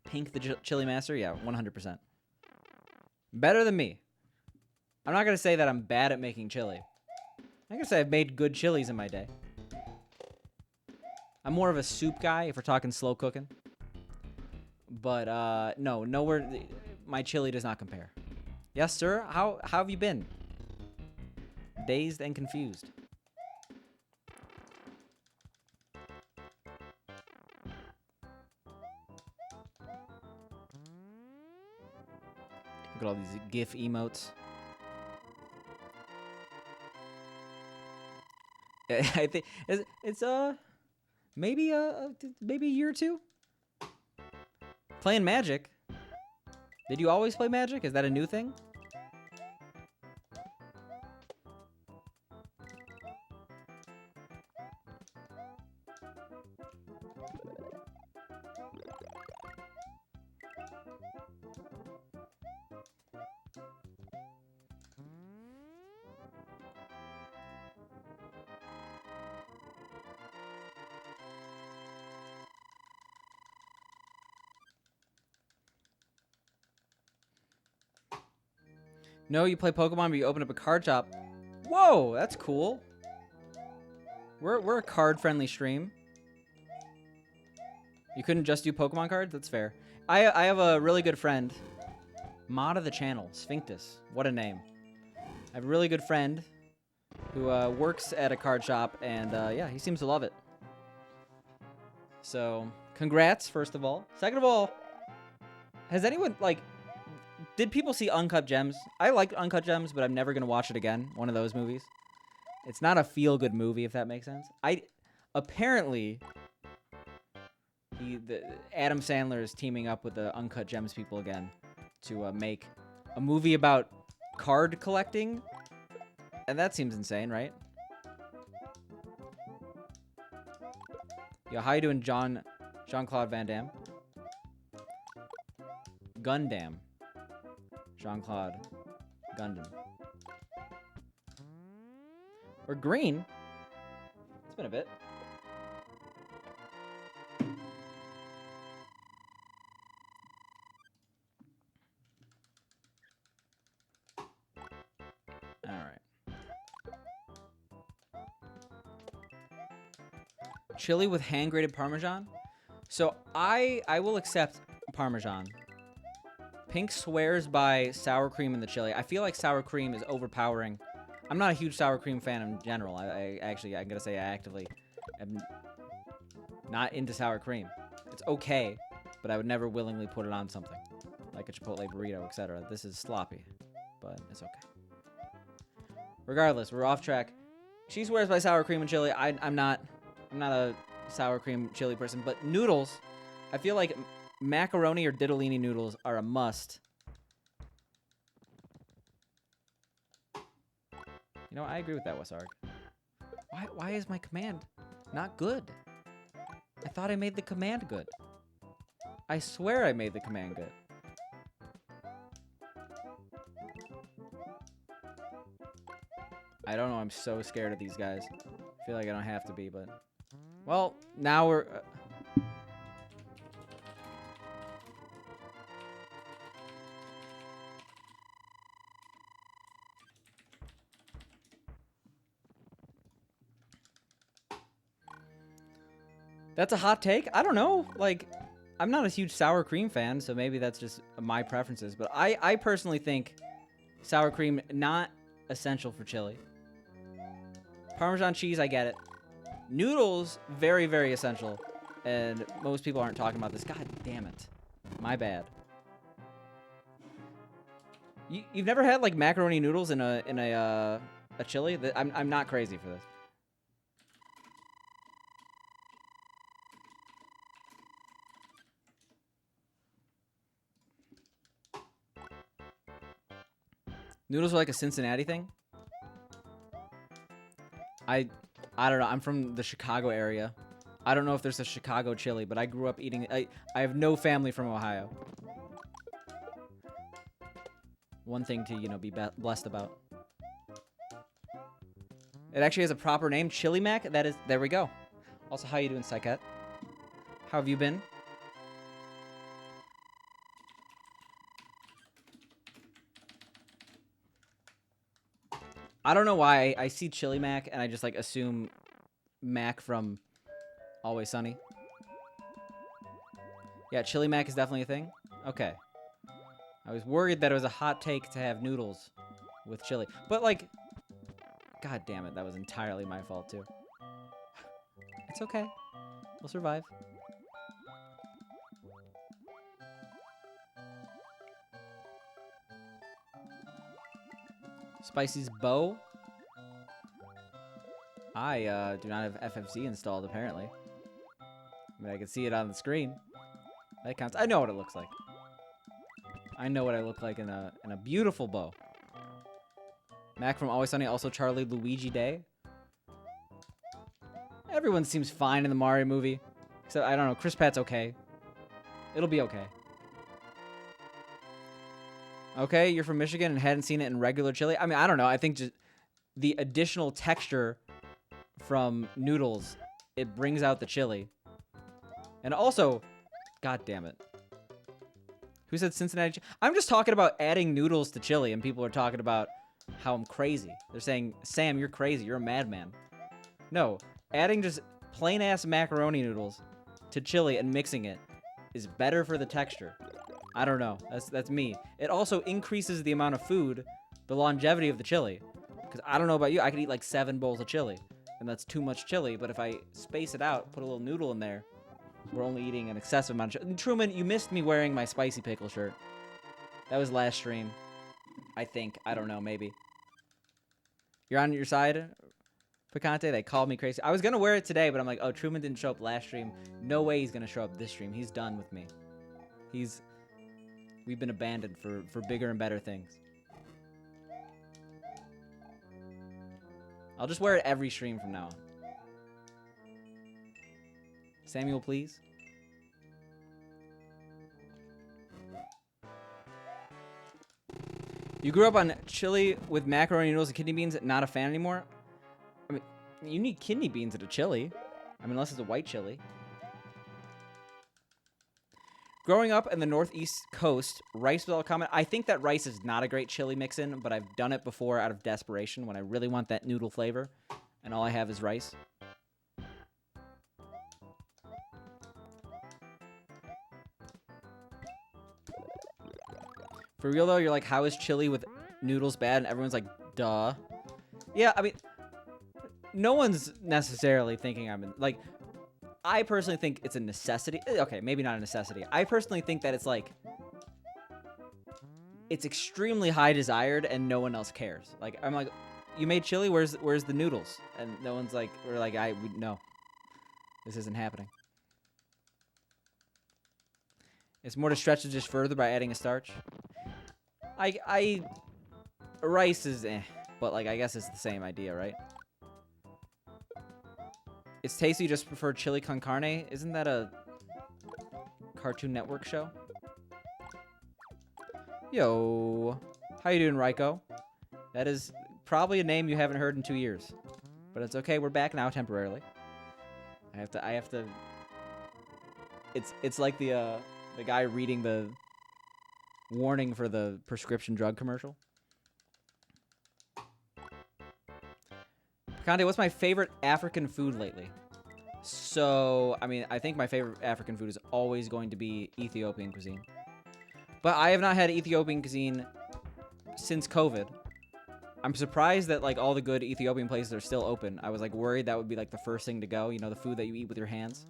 Pink the Chili Master? Yeah, 100%. Better than me. I'm not going to say that I'm bad at making chili. I'm going to say I've made good chilies in my day. I'm more of a soup guy if we're talking slow cooking. But, no, nowhere... My chili does not compare. Yes, sir? How have you been? Dazed and confused. Look at all these GIF emotes. I think it's maybe a year or two. Playing Magic. Did you always play Magic? Is that a new thing? No, you play Pokemon, but you open up a card shop. Whoa, that's cool. We're a card-friendly stream. You couldn't just do Pokemon cards? That's fair. I have a really good friend. Mod of the channel, Sphinctus. What a name. I have a really good friend who works at a card shop, and yeah, he seems to love it. So, congrats, first of all. Second of all, has anyone, like, did people see Uncut Gems? I liked Uncut Gems, but I'm never going to watch it again. One of those movies. It's not a feel-good movie, if that makes sense. Apparently, Adam Sandler is teaming up with the Uncut Gems people again to make a movie about card collecting, and that seems insane, right? Yo, how you doing, Jean-Claude Van Damme? Gundam. Jean-Claude Gundam. Or green. It's been a bit. All right. Chili with hand-grated Parmesan. So I will accept Parmesan. Pink swears by sour cream in the chili. I feel like sour cream is overpowering. I'm not a huge sour cream fan in general. I'm gonna say I actively am not into sour cream. It's okay, but I would never willingly put it on something like a Chipotle burrito, etc. This is sloppy, but it's okay. Regardless, we're off track. She swears by sour cream and chili. I'm not a sour cream chili person, but noodles, I feel like macaroni or ditalini noodles are a must. You know, I agree with that, Wasarg. Why is my command not good? I thought I made the command good. I swear I made the command good. I don't know, I'm so scared of these guys. I feel like I don't have to be, but... Well, now we're... That's a hot take? I don't know. Like, I'm not a huge sour cream fan, so maybe that's just my preferences. But I personally think sour cream not essential for chili. Parmesan cheese, I get it. Noodles, very, very essential. And most people aren't talking about this. God damn it. My bad. You've never had, like, macaroni noodles in a chili? I'm not crazy for this. Noodles are like a Cincinnati thing? I don't know. I'm from the Chicago area. I don't know if there's a Chicago chili, but I grew up eating... I have no family from Ohio. One thing to, you know, be blessed about. It actually has a proper name. Chili Mac? That is... There we go. Also, how you doing, Psychet? How have you been? I don't know why I see Chili Mac and I just, like, assume Mac from Always Sunny. Yeah, Chili Mac is definitely a thing. Okay. I was worried that it was a hot take to have noodles with chili. But, like, god damn it, that was entirely my fault, too. It's okay. We'll survive. Spicy's bow. I do not have FFC installed, apparently. I mean, I can see it on the screen. That counts. I know what it looks like. I know what I look like in a beautiful bow. Mac from Always Sunny, also Charlie Luigi Day. Everyone seems fine in the Mario movie. Except, I don't know, Chris Pratt's okay. It'll be okay. Okay, you're from Michigan and hadn't seen it in regular chili. I mean, I don't know. I think just the additional texture from noodles, it brings out the chili. And also, god damn it. Who said Cincinnati? I'm just talking about adding noodles to chili, and people are talking about how I'm crazy. They're saying, Sam, you're crazy. You're a madman. No, adding just plain-ass macaroni noodles to chili and mixing it is better for the texture. I don't know. That's me. It also increases the amount of food, the longevity of the chili. Because I don't know about you, I could eat like 7 bowls of chili, and that's too much chili. But if I space it out, put a little noodle in there, we're only eating an excessive amount of chili. Truman, you missed me wearing my spicy pickle shirt. That was last stream, I think. I don't know, maybe. You're on your side, Picante? They called me crazy. I was going to wear it today, but I'm like, oh, Truman didn't show up last stream. No way he's going to show up this stream. He's done with me. We've been abandoned for bigger and better things. I'll just wear it every stream from now on. Samuel, please. You grew up on chili with macaroni noodles and kidney beans. Not a fan anymore? I mean, you need kidney beans at a chili. I mean, unless it's a white chili. Growing up in the Northeast Coast, rice was all common. I think that rice is not a great chili mix-in, but I've done it before out of desperation when I really want that noodle flavor, and all I have is rice. For real, though, you're like, how is chili with noodles bad? And everyone's like, duh. Yeah, I mean, no one's necessarily thinking I'm in, like, I personally think it's a necessity. Okay, maybe not a necessity. I personally think that it's like, it's extremely high desired and no one else cares. Like, I'm like, you made chili? Where's the noodles? And no one's like, we're like, no, this isn't happening. It's more to stretch it just further by adding a starch. Rice is but like I guess it's the same idea, right? It's tasty, just prefer chili con carne. Isn't that a Cartoon Network show? Yo, how you doing, Raiko? That is probably a name you haven't heard in 2 years, but it's okay. We're back now temporarily. I have to. It's like the guy reading the warning for the prescription drug commercial. Conde, what's my favorite African food lately? So, I mean, I think my favorite African food is always going to be Ethiopian cuisine. But I have not had Ethiopian cuisine since COVID. I'm surprised that, like, all the good Ethiopian places are still open. I was, like, worried that would be, like, the first thing to go. You know, the food that you eat with your hands.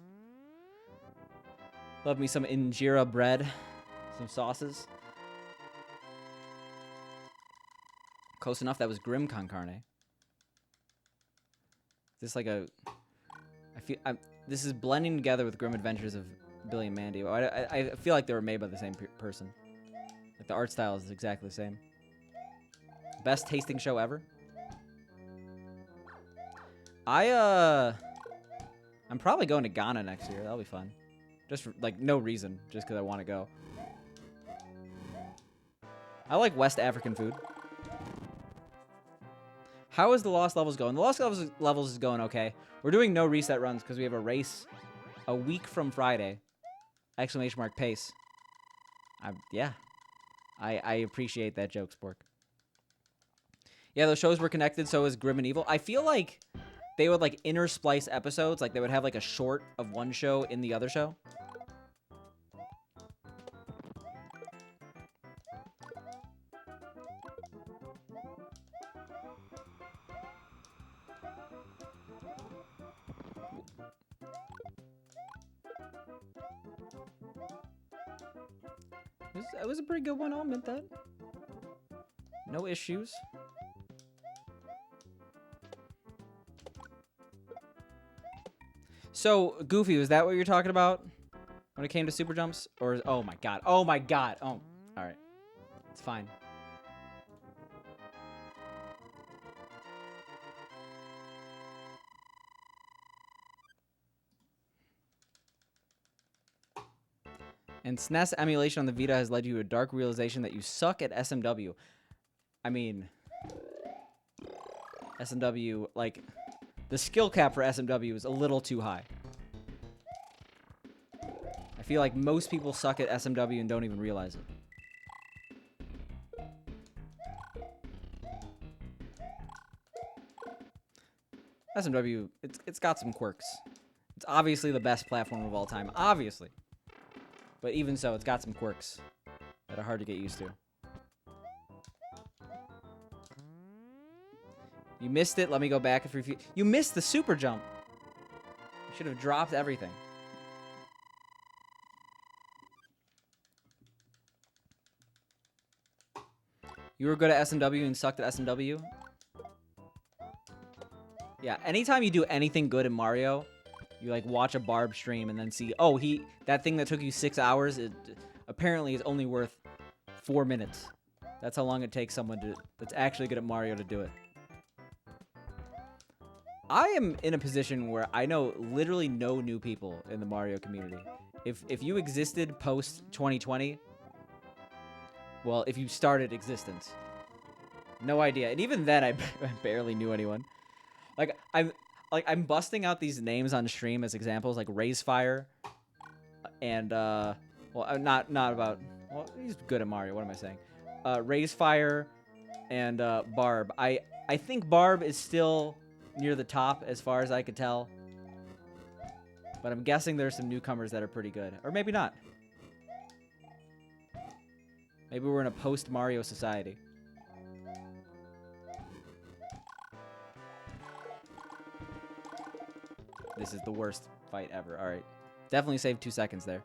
Love me some injera bread. Some sauces. Close enough. That was Grim con Carne. This like a, this is blending together with Grim Adventures of Billy and Mandy. I feel like they were made by the same person. Like the art style is exactly the same. Best tasting show ever. I'm probably going to Ghana next year. That'll be fun. Just for, like, no reason, just because I want to go. I like West African food. How is the Lost Levels going? The Lost Levels is going okay. We're doing no reset runs because we have a race a week from Friday. Exclamation mark pace. Yeah. I appreciate that joke, Spork. Yeah, those shows were connected, so is Grim and Evil. I feel like they would, like, intersplice episodes. Like, they would have, like, a short of one show in the other show. That was a pretty good one, I'll admit that. No issues. So, Goofy, was that what you're talking about when it came to super jumps? Or, oh my god. Oh my god. Oh, alright. It's fine. And SNES emulation on the Vita has led you to a dark realization that you suck at SMW. I mean, SMW, like, the skill cap for SMW is a little too high. I feel like most people suck at SMW and don't even realize it. SMW, it's got some quirks. It's obviously the best platform of all time. Obviously. But even so, it's got some quirks that are hard to get used to. You missed it. Let me go back if you missed the super jump. You should have dropped everything. You were good at SMW and sucked at SMW? Yeah, anytime you do anything good in Mario, you like watch a Barb stream and then see, oh, that thing that took you 6 hours, it apparently is only worth 4 minutes. That's how long it takes someone that's actually good at Mario to do it. I am in a position where I know literally no new people in the Mario community. If you existed post 2020, well, if you started existence, no idea. And even then, I barely knew anyone. Like I'm busting out these names on stream as examples, like Raisefire, and well, not about. Well, he's good at Mario. What am I saying? Raisefire and Barb. I think Barb is still near the top as far as I could tell, but I'm guessing there's some newcomers that are pretty good, or maybe not. Maybe we're in a post-Mario society. This is the worst fight ever. All right. Definitely saved 2 seconds there.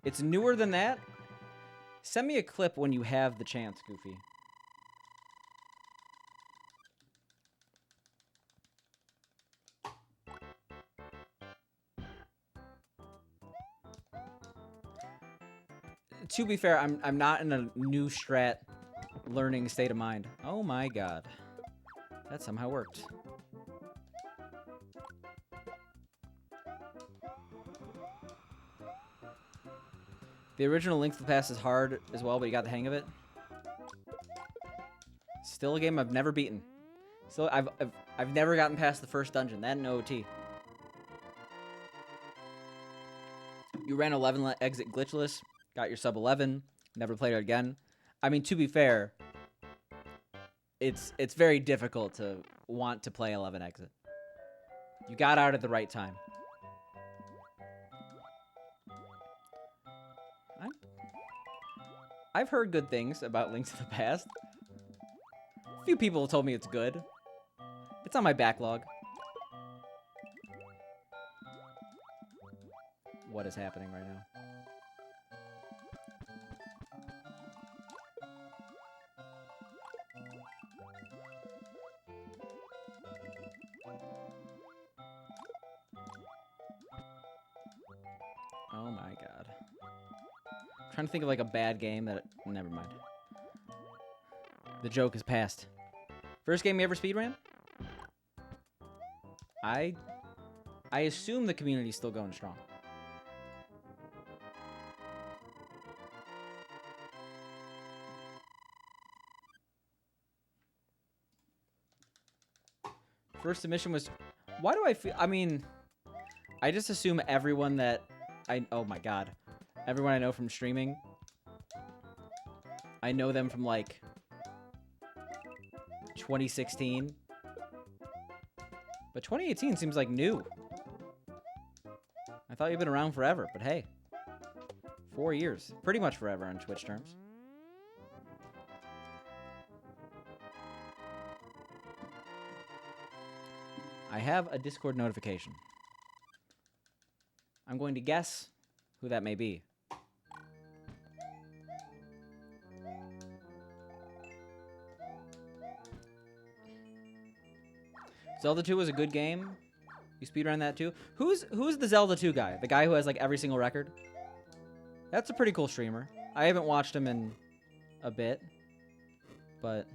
It's newer than that. Send me a clip when you have the chance, Goofy. To be fair, I'm not in a new strat learning state of mind. Oh my god. That somehow worked. The original Link to the Past is hard as well, but you got the hang of it. Still a game I've never beaten. Still, I've never gotten past the first dungeon. That and OT. You ran 11 exit glitchless, got your sub 11, never played it again. I mean, to be fair, it's very difficult to want to play 11 exit. You got out at the right time. I've heard good things about Link to the Past. A few people have told me it's good. It's on my backlog. What is happening right now? Oh my god. I'm trying to think of like a bad game that... Never mind. The joke is past. First game you ever speedran? I assume the community's still going strong. First submission was... Why do I feel... I mean... I just assume everyone that I... Oh my god. Everyone I know from streaming... I know them from, like... 2016. But 2018 seems like new. I thought you've been around forever, but hey. 4 years. Pretty much forever on Twitch terms. I have a Discord notification. I'm going to guess who that may be. Zelda 2 was a good game. You speedrun that too? Who's the Zelda 2 guy? The guy who has like every single record? That's a pretty cool streamer. I haven't watched him in a bit, but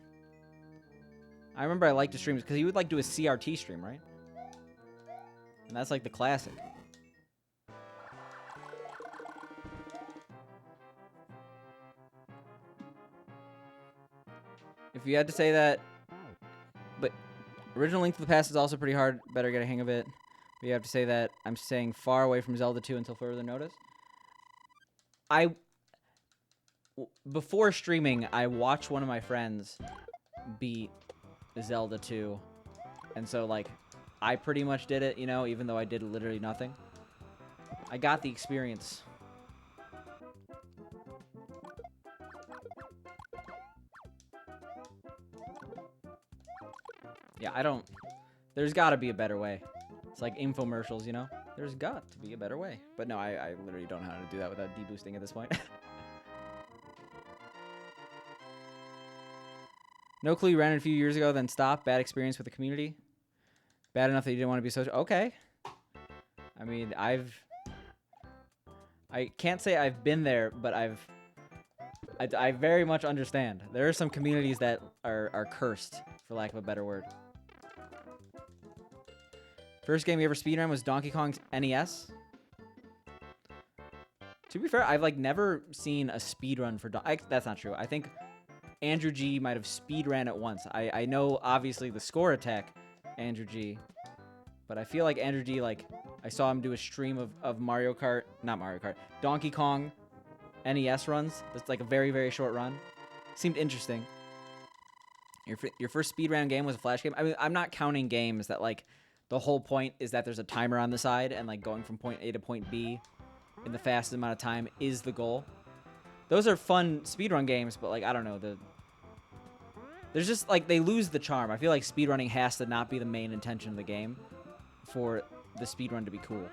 I remember I liked his streams because he would like do a CRT stream, right? And that's like the classic. If you had to say that, but original Link to the Past is also pretty hard. Better get a hang of it. But you have to say that I'm staying far away from Zelda 2 until further notice. Before streaming, I watched one of my friends beat Zelda 2. And so, like, I pretty much did it, you know, even though I did literally nothing. I got the experience. Yeah, I don't... There's got to be a better way. It's like infomercials, you know? There's got to be a better way. But no, I literally don't know how to do that without deboosting at this point. No clue you ran it a few years ago, then stopped. Bad experience with the community. Bad enough that you didn't want to be social. Okay. I mean, I can't say I've been there, but I very much understand. There are some communities that are cursed, for lack of a better word. First game you ever speedrun was Donkey Kong's NES. To be fair, I've like never seen a speedrun for that's not true. I think Andrew G might have speedran it once. I know obviously the score attack, Andrew G, but I feel like Andrew G, like I saw him do a stream of Mario Kart, not Mario Kart, Donkey Kong NES runs. That's like a very, very short run. Seemed interesting. Your first speedrun game was a Flash game. I mean, I'm not counting games that like the whole point is that there's a timer on the side and like going from point A to point B in the fastest amount of time is the goal. Those are fun speedrun games, but like I don't know, there's just like they lose the charm. I feel like speedrunning has to not be the main intention of the game for the speedrun to be cool.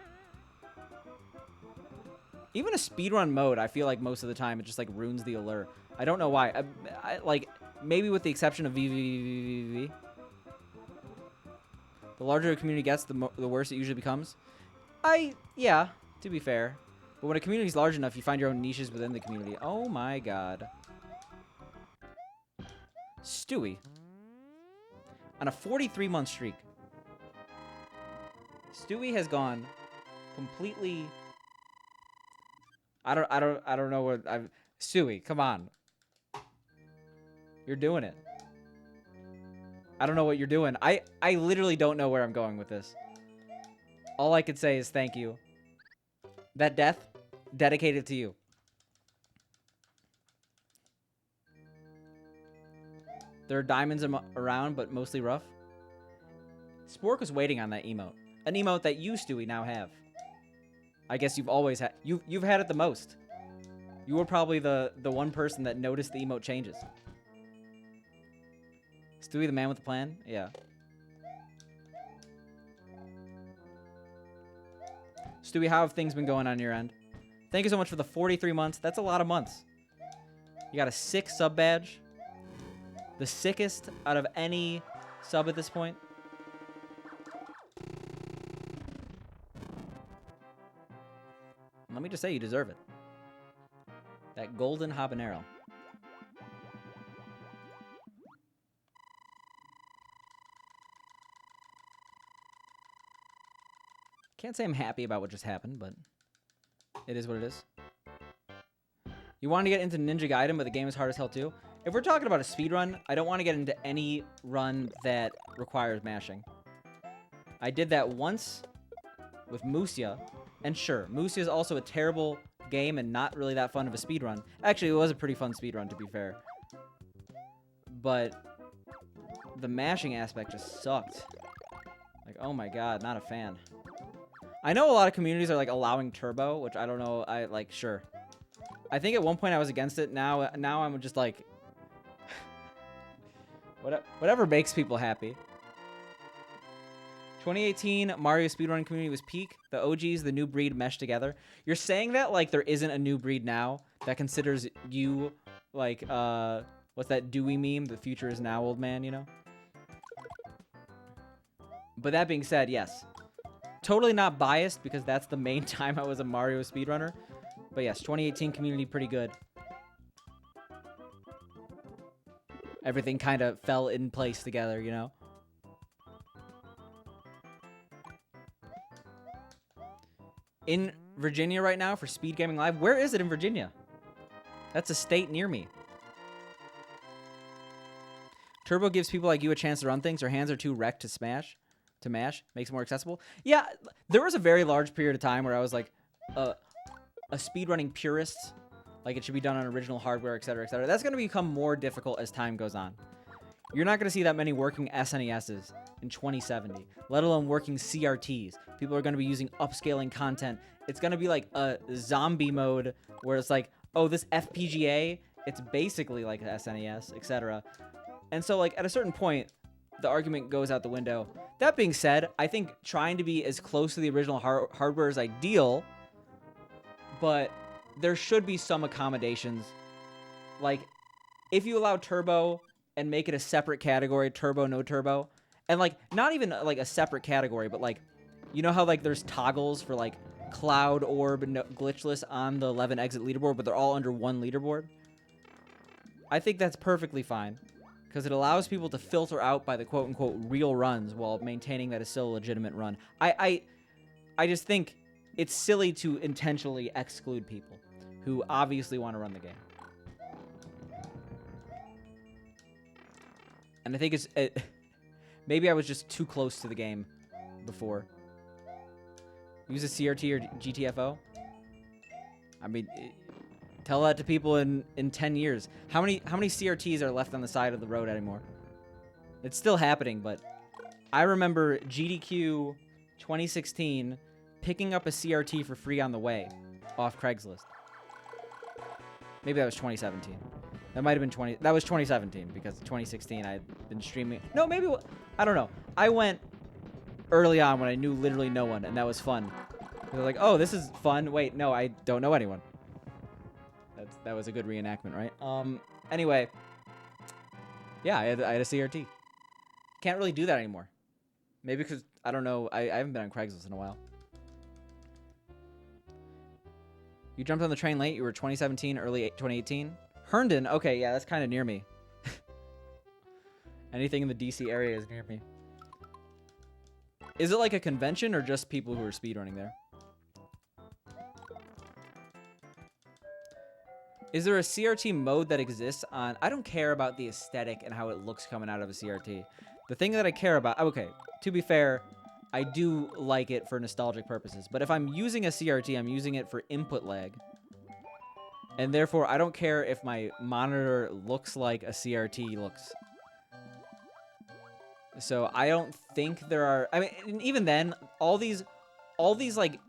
Even a speedrun mode, I feel like most of the time it just like ruins the allure. I don't know why. I like maybe with the exception of VVVVV. The larger a community gets, the worse it usually becomes. Yeah, to be fair. But when a community is large enough, you find your own niches within the community. Oh my god. Stewie. On a 43-month streak. Stewie has gone completely... I don't know what I've... Stewie, come on. You're doing it. I don't know what you're doing. I literally don't know where I'm going with this. All I could say is thank you. That death, dedicated to you. There are diamonds around, but mostly rough. Spork was waiting on that emote. An emote that you, Stewie, now have. I guess you've always had... You've had it the most. You were probably the one person that noticed the emote changes. Stewie, the man with the plan? Yeah. Stewie, how have things been going on your end? Thank you so much for the 43 months. That's a lot of months. You got a 6 sub badge. The sickest out of any sub at this point. Let me just say you deserve it. That golden habanero. Can't say I'm happy about what just happened, but it is what it is. You want to get into Ninja Gaiden, but the game is hard as hell too. If we're talking about a speedrun, I don't want to get into any run that requires mashing. I did that once with Musia, and sure, Musia is also a terrible game and not really that fun of a speedrun. Actually, it was a pretty fun speedrun, to be fair. But the mashing aspect just sucked. Like, oh my god, not a fan. I know a lot of communities are like allowing turbo, which I don't know. I like sure. I think at one point I was against it. Now I'm just like whatever makes people happy. 2018 Mario speedrunning community was peak. The OGs, the new breed meshed together. You're saying that like there isn't a new breed now that considers you like what's that Dewey meme? The future is now, old man, you know? But that being said, yes. Totally not biased because that's the main time I was a Mario speedrunner. But yes, 2018 community pretty good. Everything kind of fell in place together, you know? In Virginia right now for Speed Gaming Live. Where is it in Virginia? That's a state near me. Turbo gives people like you a chance to run things. Their hands are too wrecked to smash. To mash. Makes it more accessible. Yeah, there was a very large period of time where I was like a speedrunning purist. Like it should be done on original hardware, etc., etc. That's going to become more difficult as time goes on. You're not going to see that many working SNESs in 2070, let alone working CRTs. People are going to be using upscaling content. It's going to be like a zombie mode where it's like, oh, this FPGA, it's basically like an SNES, etc. And so like at a certain point, the argument goes out the window. That being said, I think trying to be as close to the original hardware is ideal, but there should be some accommodations. Like, if you allow turbo and make it a separate category, turbo, no turbo, and, like, not even, like, a separate category, but, like, you know how, like, there's toggles for, like, cloud, orb, and glitchless on the 11 exit leaderboard, but they're all under one leaderboard? I think that's perfectly fine, because it allows people to filter out by the quote-unquote real runs while maintaining that it's still a legitimate run. I just think it's silly to intentionally exclude people who obviously want to run the game. And I think it's... maybe I was just too close to the game before. Use a CRT or GTFO? I mean... tell that to people in 10 years. How many CRTs are left on the side of the road anymore? It's still happening, but I remember GDQ 2016 picking up a CRT for free on the way off Craigslist. Maybe that was 2017. That might have been that was 2017 because 2016 I'd been streaming. No, maybe I don't know. I went early on when I knew literally no one, and that was fun. They're like, "Oh, this is fun." Wait, no, I don't know anyone. That was a good reenactment, right? Anyway, yeah, I had a CRT. Can't really do that anymore. Maybe because I don't know. I haven't been on Craigslist in a while. You jumped on the train late. You were 2017, early 2018. Herndon. Okay, yeah, that's kind of near me. Anything in the DC area is near me. Is it like a convention or just people who are speedrunning there? Is there a CRT mode that exists on... I don't care about the aesthetic and how it looks coming out of a CRT. The thing that I care about... Okay, to be fair, I do like it for nostalgic purposes. But if I'm using a CRT, I'm using it for input lag. And therefore, I don't care if my monitor looks like a CRT looks. So I don't think there are... I mean, even then, all these like,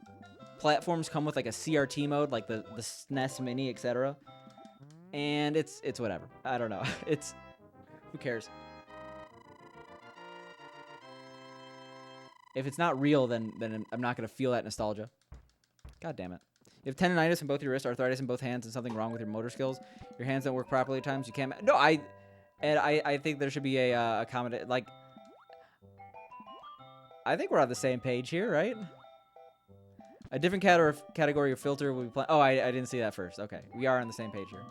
platforms come with, like, a CRT mode, like the SNES Mini, etc. And it's whatever. I don't know. It's... Who cares? If it's not real, then I'm not going to feel that nostalgia. God damn it. You have tendonitis in both your wrists, arthritis in both hands, and something wrong with your motor skills. Your hands don't work properly at times. You can't... No, I think there should be a accommodate... Like... I think we're on the same page here, right? A different category of filter will be playing... Oh, I didn't see that first. Okay. We are on the same page here.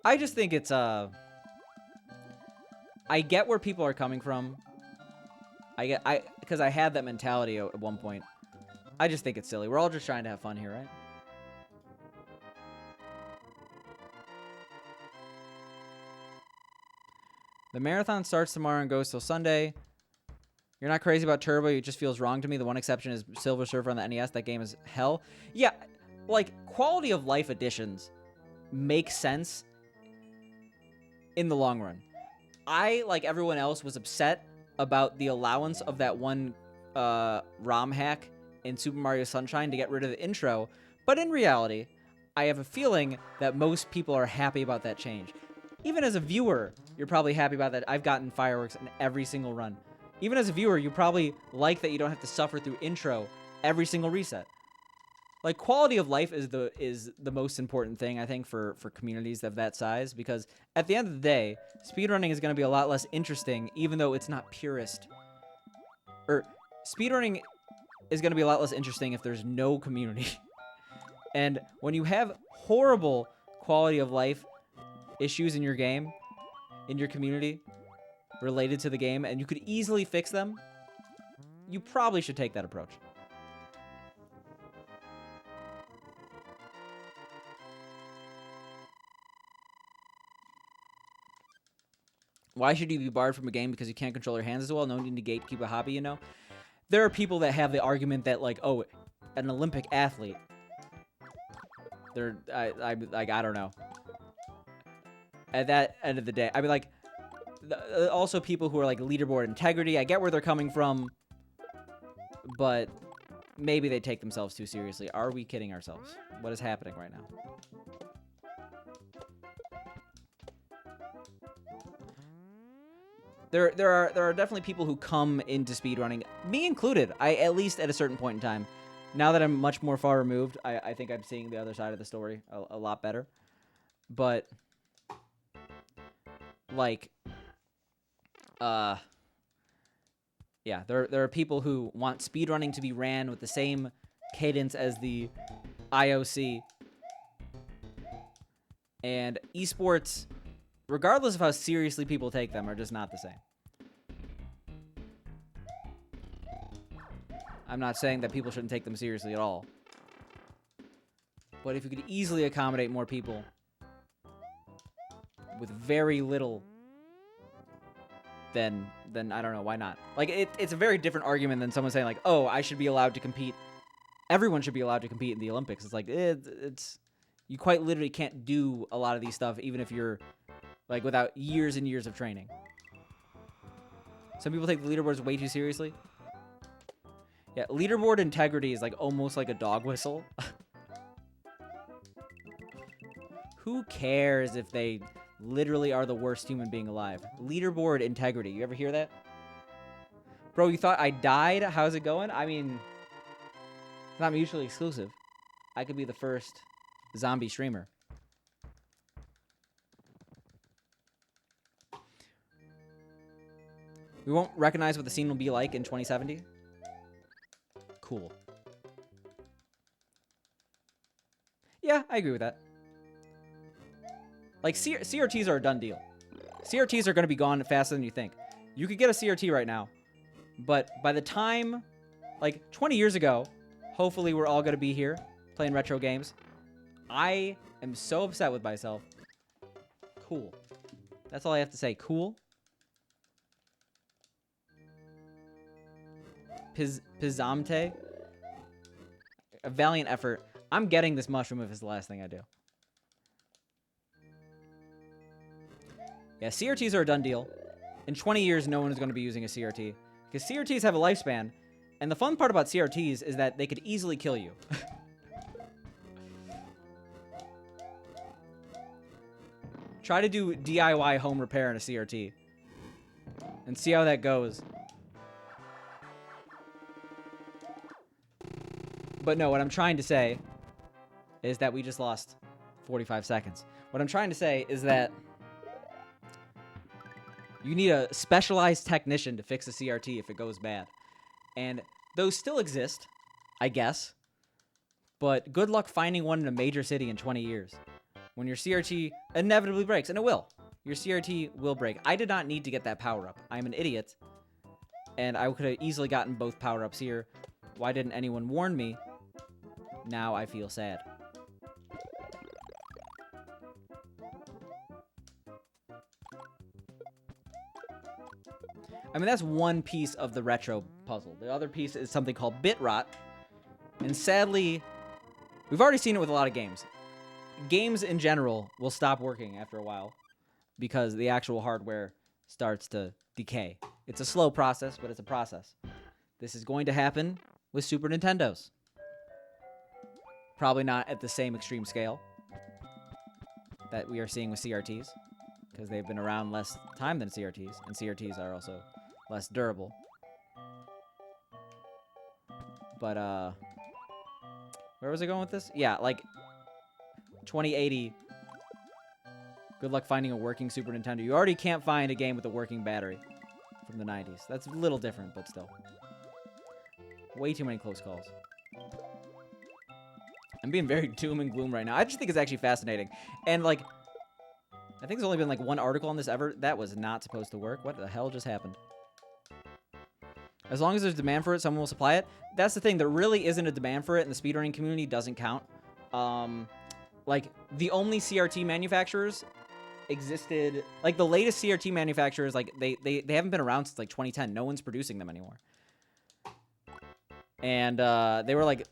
I just think it's... I get where people are coming from. Because I had that mentality at one point. I just think it's silly. We're all just trying to have fun here, right? The marathon starts tomorrow and goes till Sunday. You're not crazy about Turbo. It just feels wrong to me. The one exception is Silver Surfer on the NES. That game is hell. Yeah, like, quality of life additions make sense in the long run. I, like everyone else, was upset about the allowance of that one ROM hack in Super Mario Sunshine to get rid of the intro, but in reality, I have a feeling that most people are happy about that change. Even as a viewer, you're probably happy about that. I've gotten fireworks in every single run. Even as a viewer, you probably like that you don't have to suffer through intro every single reset. Like, quality of life is the most important thing, I think, for communities of that size, because at the end of the day, speedrunning is going to be a lot less interesting, even though it's not purist. Or, speedrunning is going to be a lot less interesting if there's no community. And when you have horrible quality of life issues in your game, in your community, related to the game, and you could easily fix them, you probably should take that approach. Why should you be barred from a game because you can't control your hands as well? No need to gatekeep a hobby, you know? There are people that have the argument that, like, oh, an Olympic athlete. They're, I don't know. At that end of the day, I mean, like, also people who are, like, leaderboard integrity. I get where they're coming from, but maybe they take themselves too seriously. Are we kidding ourselves? What is happening right now? there are definitely people who come into speedrunning, me included. I at least at a certain point in time. Now that I'm much more far removed, I think I'm seeing the other side of the story a lot better. But like, yeah, there are people who want speedrunning to be ran with the same cadence as the IOC. And esports, regardless of how seriously people take them, are just not the same. I'm not saying that people shouldn't take them seriously at all. But if you could easily accommodate more people with very little, then I don't know, why not? Like, it's a very different argument than someone saying, like, oh, I should be allowed to compete. Everyone should be allowed to compete in the Olympics. It's like, it's you quite literally can't do a lot of these stuff, even if you're, like, without years and years of training. Some people take the leaderboards way too seriously. Yeah, leaderboard integrity is, like, almost like a dog whistle. Who cares if they literally are the worst human being alive? Leaderboard integrity. You ever hear that? Bro, you thought I died? How's it going? I mean, it's not mutually exclusive. I could be the first zombie streamer. We won't recognize what the scene will be like in 2070. Cool. Yeah, I agree with that. Like, CRTs are a done deal. CRTs are going to be gone faster than you think. You could get a CRT right now, but by the time, like, 20 years ago, hopefully we're all going to be here playing retro games. I am so upset with myself. Cool. That's all I have to say. Cool. Pizamte. A valiant effort. I'm getting this mushroom if it's the last thing I do. Yeah, CRTs are a done deal. In 20 years, no one is going to be using a CRT. Because CRTs have a lifespan. And the fun part about CRTs is that they could easily kill you. Try to do DIY home repair in a CRT. And see how that goes. But no, what I'm trying to say is that we just lost 45 seconds. What I'm trying to say is that you need a specialized technician to fix a CRT if it goes bad. And those still exist, I guess. But good luck finding one in a major city in 20 years. When your CRT inevitably breaks, and it will. Your CRT will break. I did not need to get that power-up. I'm an idiot. And I could have easily gotten both power-ups here. Why didn't anyone warn me? Now I feel sad. I mean, that's one piece of the retro puzzle. The other piece is something called bit rot. And sadly, we've already seen it with a lot of games. Games in general will stop working after a while because the actual hardware starts to decay. It's a slow process, but it's a process. This is going to happen with Super Nintendos. Probably not at the same extreme scale that we are seeing with CRTs, because they've been around less time than CRTs, and CRTs are also less durable. But, where was I going with this? Yeah, like, 2080, good luck finding a working Super Nintendo. You already can't find a game with a working battery from the 90s. That's a little different, but still. Way too many close calls. I'm being very doom and gloom right now. I just think it's actually fascinating. And, like, I think there's only been, like, one article on this ever. That was not supposed to work. What the hell just happened? As long as there's demand for it, someone will supply it. That's the thing. There really isn't a demand for it, and the speedrunning community doesn't count. Like, the only CRT manufacturers existed... Like, the latest CRT manufacturers, like, they haven't been around since, like, 2010. No one's producing them anymore. And, they were, like,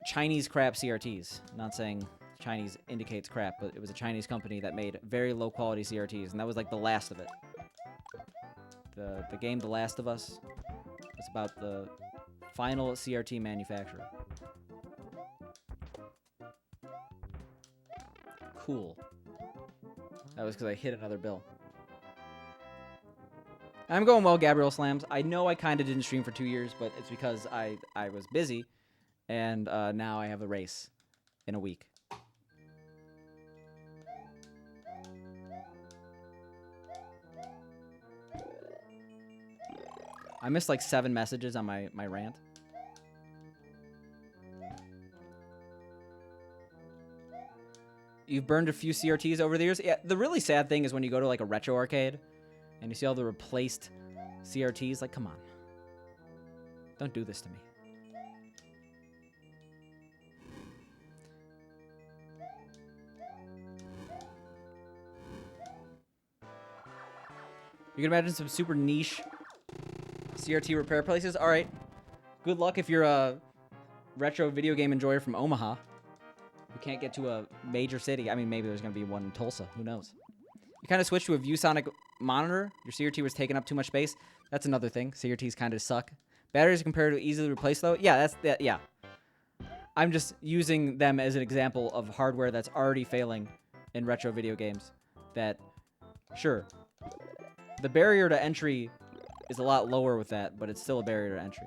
Chinese crap CRTs. Not saying Chinese indicates crap, but it was a Chinese company that made very low-quality CRTs, and that was, like, the last of it. The game The Last of Us was about the final CRT manufacturer. Cool. That was because I hit another bill. I'm going well, Gabriel Slams. I know I kind of didn't stream for 2 years, but it's because I was busy, and now I have a race in a week. I missed like 7 messages on my rant. You've burned a few CRTs over the years. Yeah, the really sad thing is when you go to like a retro arcade and you see all the replaced CRTs. Like, come on. Don't do this to me. You can imagine some super niche CRT repair places. All right. Good luck if you're a retro video game enjoyer from Omaha. You can't get to a major city. I mean, maybe there's going to be one in Tulsa. Who knows? You kind of switched to a ViewSonic monitor. Your CRT was taking up too much space. That's another thing. CRTs kind of suck. Batteries are comparatively easily replaced, though. Yeah, that's that. Yeah. I'm just using them as an example of hardware that's already failing in retro video games. That, sure, the barrier to entry is a lot lower with that, but it's still a barrier to entry.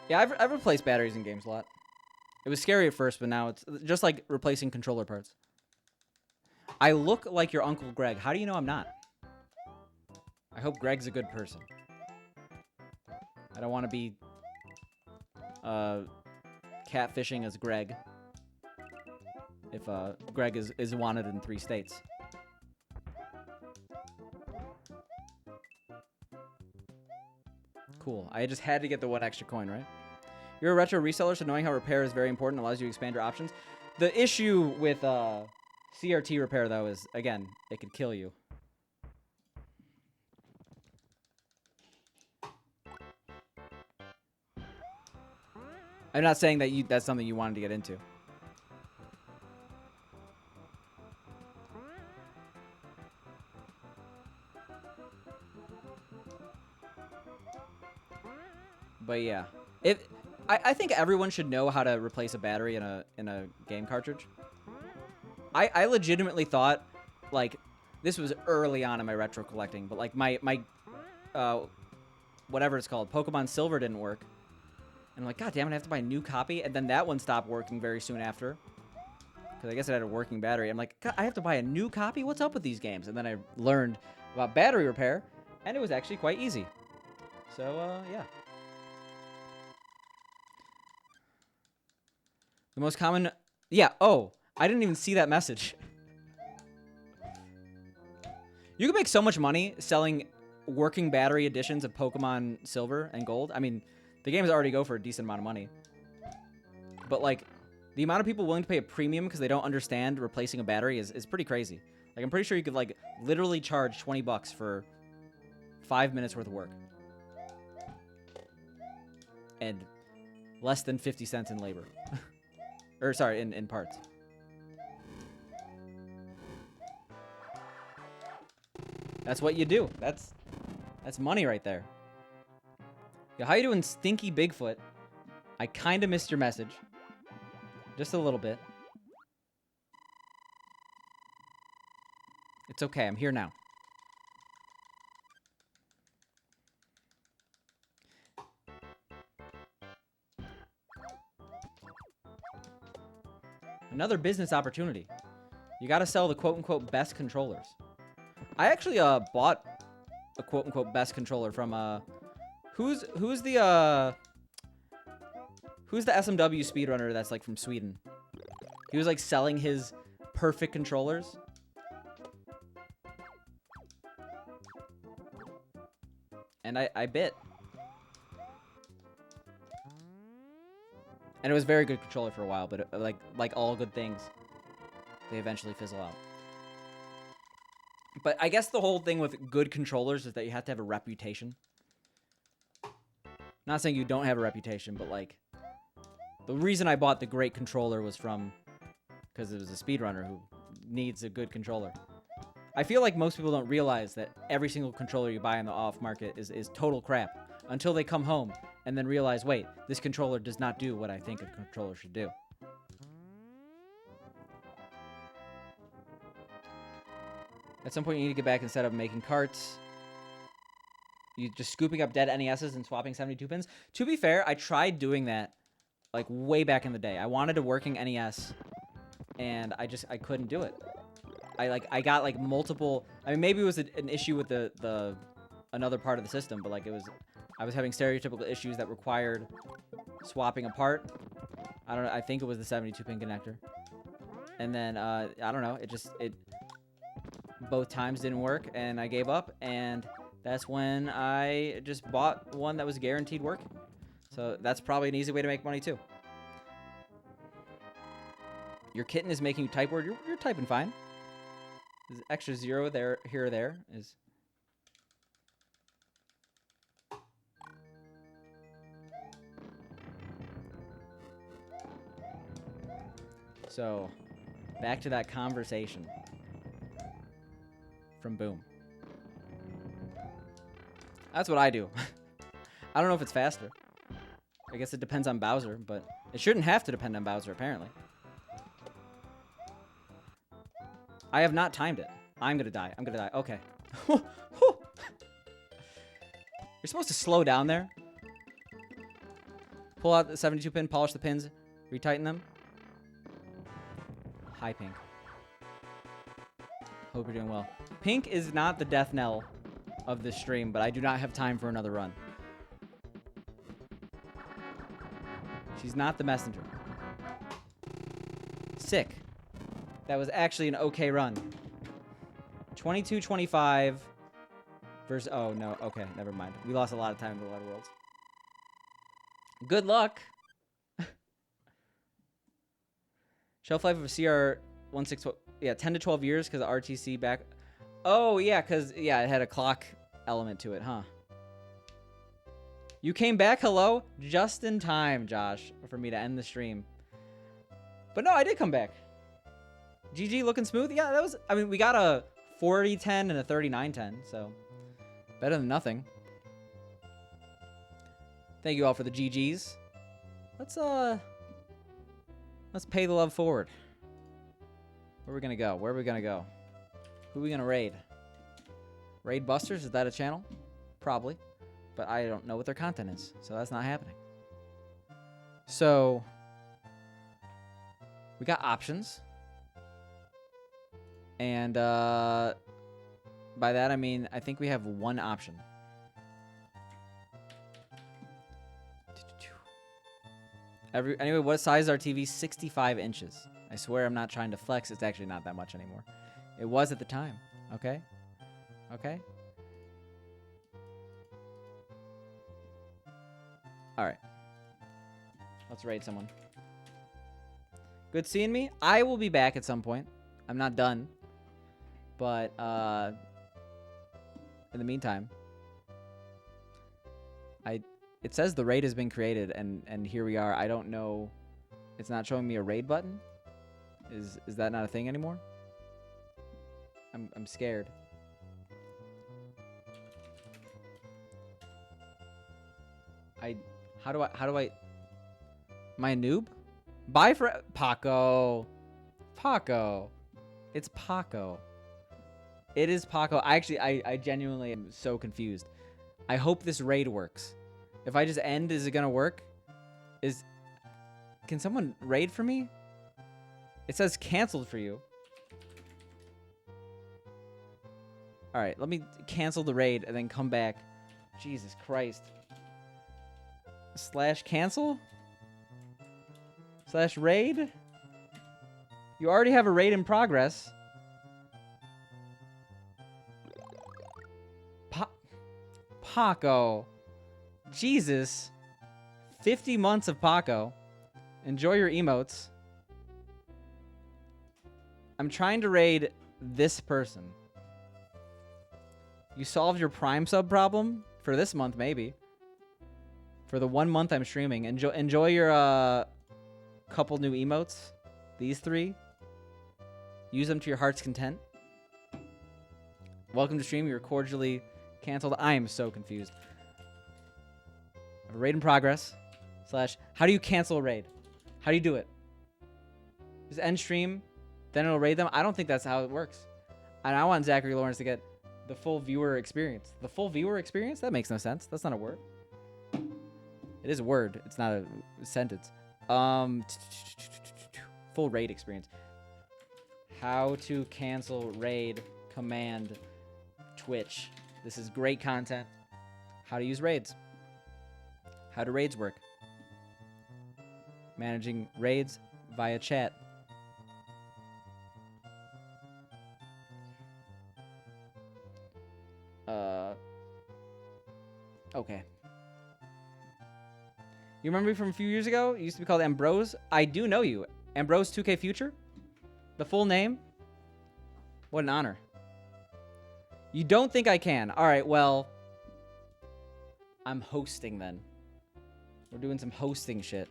Yeah, I've replaced batteries in games a lot. It was scary at first, but now it's just like replacing controller parts. I look like your Uncle Greg. How do you know I'm not? I hope Greg's a good person. I don't want to be catfishing as Greg. If Greg is wanted in 3 states. Cool. I just had to get the 1 extra coin, right? You're a retro reseller, so knowing how repair is very important, allows you to expand your options. The issue with CRT repair, though, is, again, it could kill you. I'm not saying that that's something you wanted to get into. But yeah, I think everyone should know how to replace a battery in a game cartridge. I legitimately thought, like, this was early on in my retro collecting, but like my whatever it's called, Pokemon Silver didn't work. And I'm like, God damn it, I have to buy a new copy. And then that one stopped working very soon after. Because I guess it had a working battery. I'm like, God, I have to buy a new copy? What's up with these games? And then I learned about battery repair, and it was actually quite easy. So, yeah. The most common... Yeah, oh, I didn't even see that message. You can make so much money selling working battery editions of Pokemon Silver and Gold. I mean, the games already go for a decent amount of money. But, like, the amount of people willing to pay a premium because they don't understand replacing a battery is pretty crazy. Like, I'm pretty sure you could, like, literally charge $20 for 5 minutes worth of work. And less than 50 cents in labor. Or, sorry, in parts. That's what you do. That's money right there. Yo, how you doing, Stinky Bigfoot? I kind of missed your message. Just a little bit. It's okay. I'm here now. Another business opportunity. You got to sell the quote-unquote best controllers. I actually bought a quote-unquote best controller from who's the SMW speedrunner that's like from Sweden? He was like selling his perfect controllers. And I bit. And it was a very good controller for a while, but like all good things, they eventually fizzle out. But I guess the whole thing with good controllers is that you have to have a reputation. Not saying you don't have a reputation, but like the reason I bought the great controller was because it was a speedrunner who needs a good controller. I feel like most people don't realize that every single controller you buy on the off market is total crap until they come home and then realize, wait, this controller does not do what I think a controller should do. At some point, you need to get back instead of making carts. You just scooping up dead NESs and swapping 72 pins. To be fair, I tried doing that like way back in the day. I wanted a working NES, and I couldn't do it. I got like multiple. I mean, maybe it was an issue with the another part of the system, but like I was having stereotypical issues that required swapping a part. I don't know. I think it was the 72 pin connector, and then I don't know. It both times didn't work, and I gave up, and that's when I just bought one that was guaranteed working. So that's probably an easy way to make money too. Your kitten is making you type word. You're typing fine. There's an extra 0 there, here or there is. So, back to that conversation from Boom. That's what I do. I don't know if it's faster. I guess it depends on Bowser, but it shouldn't have to depend on Bowser, apparently. I have not timed it. I'm gonna die. I'm gonna die. Okay. You're supposed to slow down there. Pull out the 72 pin, polish the pins, retighten them. Hi, Pink. Hope you're doing well. Pink is not the death knell of this stream, but I do not have time for another run. She's not the messenger. Sick. That was actually an okay run. 22-25 versus... Oh, no. Okay, never mind. We lost a lot of time in a lot of worlds. Good luck. Shelf life of a CR16... Yeah, 10 to 12 years because of RTC back... Oh, yeah, because... Yeah, it had a clock element to it, huh? You came back, hello? Just in time, Josh, for me to end the stream. But no, I did come back. GG looking smooth. Yeah, that was... I mean, we got a 40-10 and a 39-10, so... Better than nothing. Thank you all for the GGs. Let's pay the love forward. Where are we gonna go? Where are we gonna go? Who are we gonna raid? Raid Busters? Is that a channel? Probably. But I don't know what their content is, so that's not happening. So... We got options. And by that I mean I think we have one option. Anyway, what size is our TV? 65 inches. I swear I'm not trying to flex. It's actually not that much anymore. It was at the time. Okay? Okay? Alright. Let's raid someone. Good seeing me. I will be back at some point. I'm not done. But, in the meantime, it says the raid has been created, and here we are. I don't know. It's not showing me a raid button. Is that not a thing anymore? I'm scared. How do I? Am I a noob? Bye for Paco. Paco. It's Paco. It is Paco. I genuinely am so confused. I hope this raid works. If I just end, is it gonna work? Can someone raid for me? It says canceled for you. Alright, let me cancel the raid and then come back. Jesus Christ. / cancel? / raid? You already have a raid in progress. Paco. Jesus. 50 months of Paco. Enjoy your emotes. I'm trying to raid this person. You solved your Prime sub problem? For this month, maybe. For the 1 month I'm streaming. Enjoy your couple new emotes. These 3. Use them to your heart's content. Welcome to stream. You're cordially canceled. I am so confused. A raid in progress. / how do you cancel a raid? How do you do it? Just end stream, then it'll raid them? I don't think that's how it works. And I want Zachary Lawrence to get the full viewer experience. The full viewer experience? That makes no sense. That's not a word. It is a word. It's not a sentence. Full raid experience. How to cancel raid command Twitch. This is great content. How to use raids. How do raids work? Managing raids via chat. Okay. You remember me from a few years ago? You used to be called Ambrose. I do know you. Ambrose 2K Future? The full name? What an honor. You don't think I can? All right, well, I'm hosting then. We're doing some hosting shit.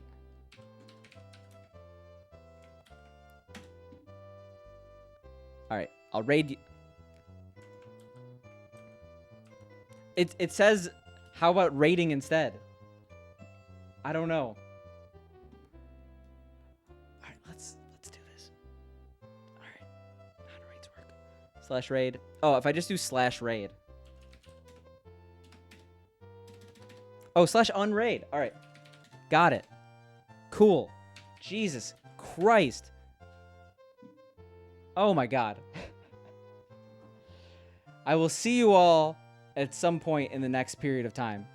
All right, I'll raid you. It says, how about raiding instead? I don't know. All right, let's do this. All right, how do raids work? /raid. Oh, if I just do /raid. Oh, /unraid. All right, got it. Cool. Jesus Christ. Oh my God. I will see you all at some point in the next period of time.